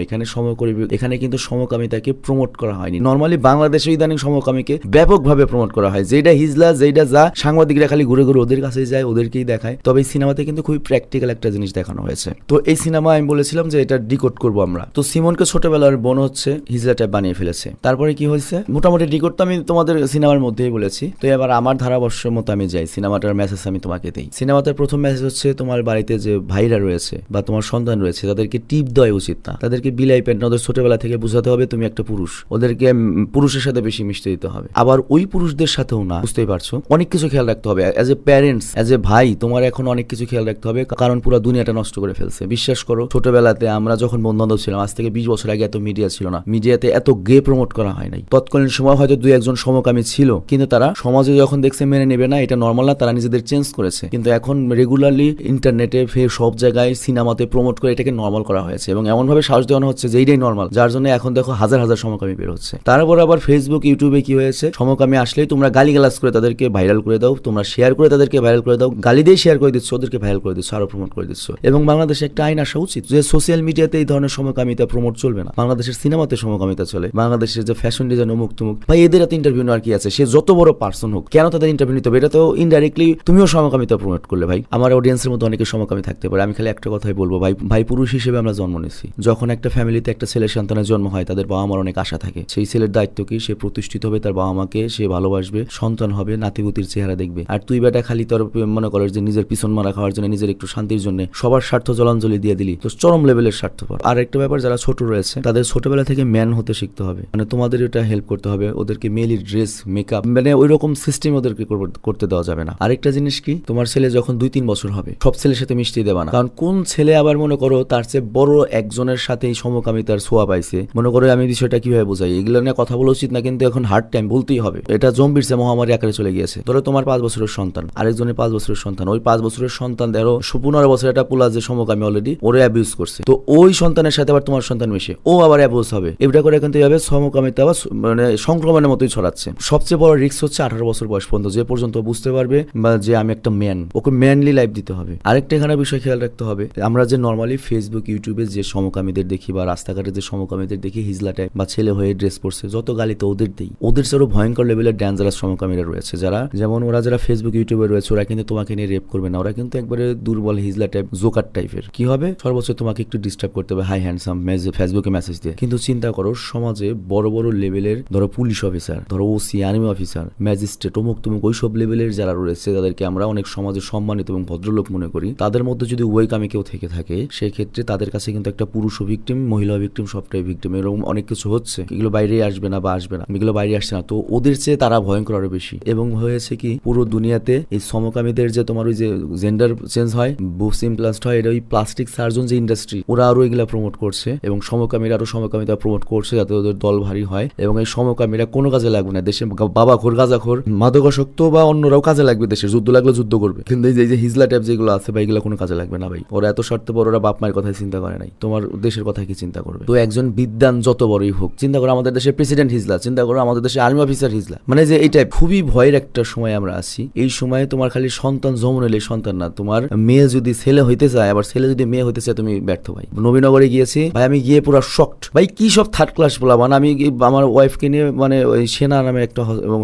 এখানে কিন্তু সমকামিতাকে প্রমোট করা হয়নি। নর্মালি বাংলাদেশে ইদানিং সমকামীকে ব্যাপকভাবে প্রমোট করা হয়, যেটা হিজলা, যেটা যা সাংবাদিকরা খালি ঘুরে ঘুরে ওদের কাছে যায়, ওদেরকেই দেখায়। তবে এই সিনেমাতে কিন্তু খুবই প্র্যাকটিক্যাল একটা জিনিস দেখানো হয়েছে। তো এই সিনেমা আমি বলেছিলাম যে এটা ডিকোড করবো আমরা। তো সিমনকে ছোটবেলার বোন হচ্ছে হিজলা টাইপ বানিয়ে ফেলেছে। তারপরে কি হয়েছে, মোটামুটি ডিকোড তো আমি তোমাদের সিনেমার মধ্যেই বলেছি। তো এবার আমার ধারাবর্ষের মতো আমি যাই, সিনেমাটার মেসেজ আমি তোমাকে দিই। সিনেমাতে প্রথম মেসেজ হচ্ছে, তোমার বাড়িতে যে ভাইরা রয়েছে বা তোমার সন্তান রয়েছে, তাদেরকে টিপ দেওয়া উচিত না, তাদেরকে বিলাই পেন ওদের ছোটবেলা থেকে বোঝাতে হবে তুমি একটা পুরুষ, ওদেরকে পুরুষের সাথে বেশি মিশতে দিতে হবে। আবার ওই পুরুষদের সাথেও না, বুঝতেই পারছো, অনেক কিছু খেয়াল রাখতে হবে। As a parents, as a ভাই, তোমার এখন অনেক কিছু খেয়াল রাখতে হবে, কারণ পুরো দুনিয়াটা নষ্ট করে ফেলছে। বিশ্বাস করো, ছোটবেলাতে আমরা যখন বন্ধু-বান্ধব ছিলাম, আজ থেকে 20 বছর আগে এত মিডিয়া ছিল না, মিডিয়াতে এত গে প্রমোট করা হয় নাই। তৎকালীন সময় হয়তো 2-1 সমকামী ছিল, কিন্তু তারা সমাজে যখন দেখছে মেনে নেবে না, এটা নর্মাল না, তারা নিজেদের চেঞ্জ করেছে। কিন্তু এখন রেগুলারলি ইন্টারনেটে সব জায়গায় সিনেমাতে প্রমোট করে এটাকে নর্মাল করা হয়েছে এবং এমন ভাবে সাহস দেওয়ানো হচ্ছে যে এইটাই নর্মাল, যার জন্য এখন দেখো হাজার হাজার সমকামী বের হচ্ছে। তারপর আবার ফেসবুক, ইউটিউবে কি হয়েছে, সমকামী আসলেই তোমরা গালিগালাজ করে তাদেরকে ভাইরাল করে দাও, তোমরা শেয়ার করে তাদেরকে ভাইরাল করে দাও, গালি দিয়ে শেয়ার করে দিচ্ছ, ওদেরকে ভাইরাল করে দিচ্ছ, আরো প্রমোট করে দিচ্ছ। এবং বাংলাদেশে একটা আইন আসা উচিত যে সোশ্যাল মিডিয়াতে এই ধরনের সমকামিতা প্রমোট চলবে না। বাংলাদেশের সিনেমাতে সমকামিতা চলে, বাংলাদেশের যে ফ্যাশন ডিজাইন অমুক তুমুক, ভাই এদের এত ইন্টারভিউ নেওয়ার কি আছে? সে যত বড় পার্সন হোক, কেন তাদের ইন্টারভিউ নিতে হবে? এটা তো ইনডাইরেক্টলি তুমিও সমকামিতা প্রমোট করলে। ভাই আমার অডিয়েন্সের মধ্যে অনেকে সমকামী থাকতে পারে, আমি খালি একটা কথাই বলবো, ভাই পুরুষ হিসেবে আমরা জন্ম নিয়েছি। যখন একটা ফ্যামিলিতে একটা ছেলের সন্তানের জন্ম হয়, তাদের বাবা মার অনেক আশা থাকে। সেই ছেলের দায়িত্ব কি, সে প্রতিষ্ঠিত হবে, তার বাবা মাকে সে ভালোবাসবে, সন্তান হবে, নাতিপুতির চেহারা দেখবে। আর তুই বেটা খালি তোর মনে কর যে নিজের পিছন মারা খাওয়ার জন্য, নিজের একটু শান্তির জন্য সবার স্বার্থ জলাঞ্জলি দিয়ে দিলি, তো চরম লেভেলের স্বার্থপর। আর একটা ব্যাপার, যারা ছোট রয়েছে তাদের ছোটবেলা থেকে ম্যান হতে শিখতে হবে, মানে তোমাদের এটা হেল্প করতে হবে, ওদেরকে মেলি ড্রেস, মেকআপ, মানে ওই রকম সিস্টেম ওদেরকে করতে দেওয়া যাবে না। আরেকটা জিনিস কি, তোমার ছেলে যখন 2-3 বছর হবে, সব ছেলের সাথে মিশতে দেবা না। কারণ কোন ছেলে আবার মনে করো তার চেয়ে বড় একজনের সাথে সমকামিতার ছোঁয়া পাইছে, মনে করো আমি বিষয়টা কিভাবে বোঝাই, এগুলো নিয়ে কথা বলা উচিত না, কিন্তু এখন হার্ড টাইম বলতেই হবে। এটা জম্বির চেয়ে মহামারী আকারে চলে গিয়েছে। ধরো তোমার 5 বছরের সন্তান, আরেকজনের 5 বছরের সন্তান, ওই 5 বছরের সন্তান ধরো 15 বছর একটা পোলা যে সমকামী অলরেডি ওরে অ্যাবিউজ করছে, তো ওই সন্তানের সাথে আবার তোমার সন্তান মিশে ও আবার অ্যাবিউজ হবে। এটা করে কিন্তু এইভাবে সমকামিতা আবার মানে সংক্রমণের মতোই ছড়াচ্ছে। সবচেয়ে বড় রিস্ক হচ্ছে 18 বছর বয়স পর্যন্ত, যে পর্যন্ত বুঝতে পারবে বা যে আমি একটা ম্যান, ওকে ম্যানলি লাইফ দিতে হবে। আরেকটা এখানে বিষয় খেয়াল রাখতে হবে, আমরা যে নর্মালি ফেসবুক, ইউটিউবে যে সমকামীদের দেখি বা রাস্তাঘাটে যে সমকামীদের দেখি হিজলা টাইপ বা ছেলে হয়ে ড্রেস পরছে, যত গালি তো ওদের দেই, ওদের চেয়েও ভয়ঙ্কর লেভেলের ডেঞ্জারাস সমকামীরা রয়েছে, যারা যেমন ওরা যারা ফেসবুক, ইউটিউবে রয়েছে, ওরা কিন্তু তোমাকে নিয়ে রেপ করবে না, ওরা কিন্তু একবারে দুর্বল হিজলা টাইপ, জোকার টাইপের। কি হবে, সর্বোচ্চ তোমাকে একটু ডিস্টার্ব করতে হবে, হাই হ্যান্ডসাম ফেসবুকে মেসেজ দিয়ে। কিন্তু চিন্তা করো, সমাজে বড় বড় লেভেলের ধরো পুলিশ অফিসার, ধরো ওসি, আর্মি অফিসার, ম্যাজিস্ট্রেট, অমুক তুমুক, ওইসব লেভেলের যারা রয়েছে, তাদেরকে আমরা অনেক সমাজে সম্মানিত এবং ভদ্রলোক মনে করি। তাদের মধ্যে যদি ওয়েকামি কেউ থেকে থাকে, সেক্ষেত্রে তাদের কাছে কিন্তু একটা পুরুষ ভিকটিম, মহিলা ভিকটিম, সবটাই ভিকটিম, এরকম অনেক কিছু হচ্ছে। এগুলো বাইরে আসবে না বা আসবে না, এগুলো বাইরে আসছে না, তো ওদের চেয়ে তারা ভয়ঙ্কর আরো বেশি। এবং হয়েছে কি, পুরো দুনিয়াতে এই সমকামীদের যে তোমার ওই যে জেন্ডার চেঞ্জ হয়, বুফ ইমপ্লান্ট হয়, এটা ওই প্লাস্টিক সার্জন যে ইন্ডাস্ট্রি, ওরা আরো এগুলা প্রমোট করছে এবং সমকামীরা আরো সমকামিতা প্রমোট করছে যাতে ওদের দল ভারী হয়। এবং এই সমকামীরা কোনো কাজে লাগবে না, দেশে বাবা ঘোর, গাঁজা ঘোর, মাদকাসক্ত বা অন্যরাও কাজে লাগবে, দেশের যুদ্ধ লাগলে যুদ্ধ করবে, কিন্তু এই যে হিজলা টাইপ যেগুলো আছে ভাই, এগুলো কোনো কাজে লাগবে না ভাই। ওরা এত স্বার্থপর, ওরা বাপ মায়ের কথাই চিন্তা করে নাই, তোমার দেশের কথা কি চিন্তা করবে? তো একজন বিদ্বান যত বড়ই হোক, চিন্তা করো আমাদের দেশের প্রেসিডেন্ট হিজলা, চিন্তা করো আমাদের দেশের আর্মি অফিসার হিজলা, মানে যে এইটা খুবই ভয়ের একটা সময় আমরা আছি। এই সময়ে তোমার খালি সন্তান জন্ম নিলে সন্তান না, তোমার মেয়ে যদি ছেলে হইতে চায়, আবার ছেলে যদি মেয়ে হইতে চায়, তুমি ব্যর্থ ভাই। নবীনগরে গিয়েছি ভাই, আমি গিয়ে পুরো শকড ভাই, কি সব থার্ড ক্লাস বলা, মানে আমি আমার ওয়াইফকে নিয়ে, মানে ওই সেনা নামে একটা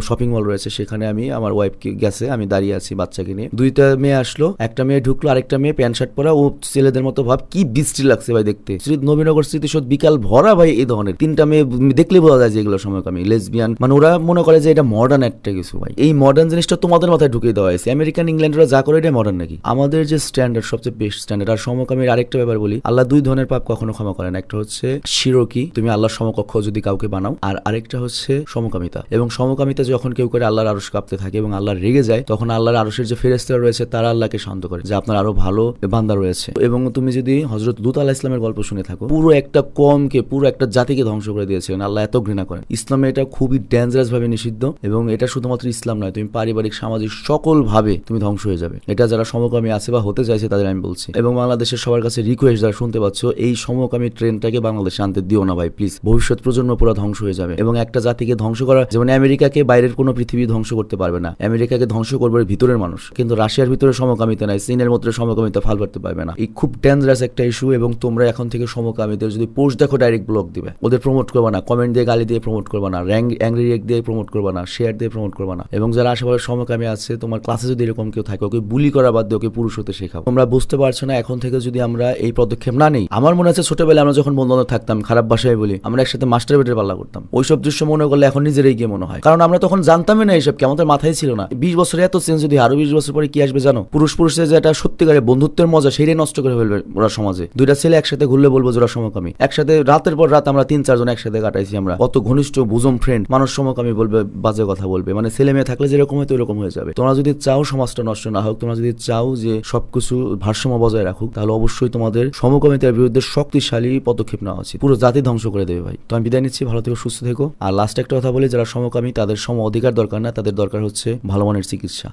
শপিং মল রয়েছে, সেখানে আমি আমার ওয়াইফকে গেছে ক্লাসে, আমি দাঁড়িয়ে আছি বাচ্চাকে নিয়ে, দুইটা মেয়ে আসলো, একটা মেয়ে ঢুকলো, আরেকটা মেয়ে প্যান্ট শার্ট পরা, ও ছেলেদের মতো ভাব, কি বৃষ্টি লাগছে ভাই দেখতে। নবীনগর স্মৃতিসৌধ বিকাল ভরা ভাই এই ধরনের তিনটা মেয়ে, দেখলে বোঝা যায় যে এগুলো সমকামী, লেসবিয়ান, মানে ওরা মনে করে যে এটা মডার্ন একটা কিছু। ভাই এই মডার্ন জিনিসটা তোমাদের মাথায় ঢুকিয়ে দেওয়া হয়েছে। আমেরিকান ইংল্যান্ডরা যা করে এটা মডার্ন নাকি? আমাদের যে স্ট্যান্ডার্ড সবচেয়ে বেস্ট স্ট্যান্ডার্ড। আর সমকামীর আরেকটা ব্যাপার বলি, আল্লাহ দুই ধরনের পাপ কখনো ক্ষমা করেন। একটা হচ্ছে শিরকি, তুমি আল্লাহর সমকক্ষ যদি কাউকে বানাও, আর আরেকটা হচ্ছে সমকামিতা। এবং সমকামিতা যখন কেউ করে আল্লাহর আরশ কাঁপতে থাকে এবং আল্লাহ রেগে যায়, তখন আল্লাহর আরশের যে ফেরেশতারা রয়েছে তারা আল্লাহকে শান্ত করে যে আপনার আরো ভালো বান্দা রয়েছে। এবং তুমি যদি হযরত লূত আলাইহিস সালামের গল্প শুনে থাকো, পুরো একটা কমকে, পুরো একটা জাতিকে ধ্বংস করে দিয়েছেন আল্লাহ, এত ঘৃণা করেন। ইসলামে এটা খুবই ডেঞ্জারাস ভাবে নিষিদ্ধ, এবং এটা শুধুমাত্র ইসলাম নয়, তুমি পারিবারিক, সামাজিক সকল ভাবে তুমি ধ্বংস হয়ে যাবে। এটা যারা সমকামী আছে বা হতে চাইছে তাদের আমি বলছি। এবং বাংলাদেশের সবার কাছে রিকোয়েস্ট, যারা শুনতে পাচ্ছ, এই সমকামী ট্রেন্ডটাকে বাংলাদেশে আনতে দিও না ভাই প্লিজ। ভবিষ্যৎ প্রজন্ম পুরো ধ্বংস হয়ে যাবে। এবং একটা জাতিকে ধ্বংস করা, যেমন আমেরিকাকে বাইরের কোনো পৃথিবী ধ্বংস করতে পারবে না, আমেরিকাকে ধ্বংস করবে ভিতরের মানুষ, কিন্তু রাশিয়ার ভিতরে সমকামিতা নাই, চীনের মধ্যে সমকামিতা ফাল করতে পারবে না। এই খুব ডেঞ্জারাস একটা ইস্যু। এবং তোমরা এখন থেকে সমকামীদের যদি পোস্ট দেখো ডাইরেক্ট ব্লক দিবে, ওদের প্রমোট করবে না, কমেন্ট দিয়ে গালি দিয়ে প্রমোট করবে না, অ্যাংরি রিয়েক্ট দিয়ে প্রমোট করবে না, শেয়ার দিয়ে প্রমোট করবে না। এবং যারা আশেপাশে সমকামী আছে, তোমার ক্লাসে যদি এরকম কেউ থাকে, ওকে বুলি করা বাদ দিয়ে ওকে পুরুষ হতে শেখাও। তোমরা বুঝতে পারছো না, এখন থেকে যদি আমরা এই পদক্ষেপ না নেই, আমার মনে আছে ছোটবেলায় আমরা যখন বন্ধু থাকতাম, খারাপ ভাষায় বলি, আমরা একসাথে মাস্টার বেটের পাল্লা করতাম। ওইসব দৃশ্য মনে করলে এখন নিজেরই গিয়ে মনে হয়, কারণ আমরা তখন জানতামই না এইসব, কি আমাদের মাথায় ছিল না। 20 বছরে এত চেঞ্জ, যদি আরো 20 বছর পরে কি আসবে জানো? পুরুষের যে একটা সত্যিকারের বন্ধুত্বের মজা, সেটাই নষ্ট করে ফেলবে ওরা সমাজে। দুইটা ছেলে একসাথে ঘুরলে বলবো যে ওরা সমকামী। একসাথে রাতের পর রাত আমরা 3-4 জন একসাথে কাটাইছি, আমরা কত ঘনিষ্ঠ বুজম ফ্রেন্ড, মানুষ সমকামী বলবে, বাজে কথা বলবে, মানে ছেলে মেয়ে থাকলে যেরকম হয় ওরকম হয়ে যাবে। তোমরা যদি চাও সমাজটা নষ্ট না হোক, তোমরা যদি চাও যে সবকিছু ভারসাম্য বজায় রাখুক, তাহলে অবশ্যই তোমাদের সমকামিতার বিরুদ্ধে শক্তিশালী পদক্ষেপ নেওয়া উচিত। পুরো জাতি ধ্বংস করে দেবে ভাই। তো আমি বিদায় নিচ্ছি, ভালো থেকো, সুস্থ থেকো। আর লাস্ট একটা কথা বলি, যারা সমকামী তাদের সম অধিকার দরকার না, তাদের দরকার হচ্ছে ভালো মানের চিকিৎসা।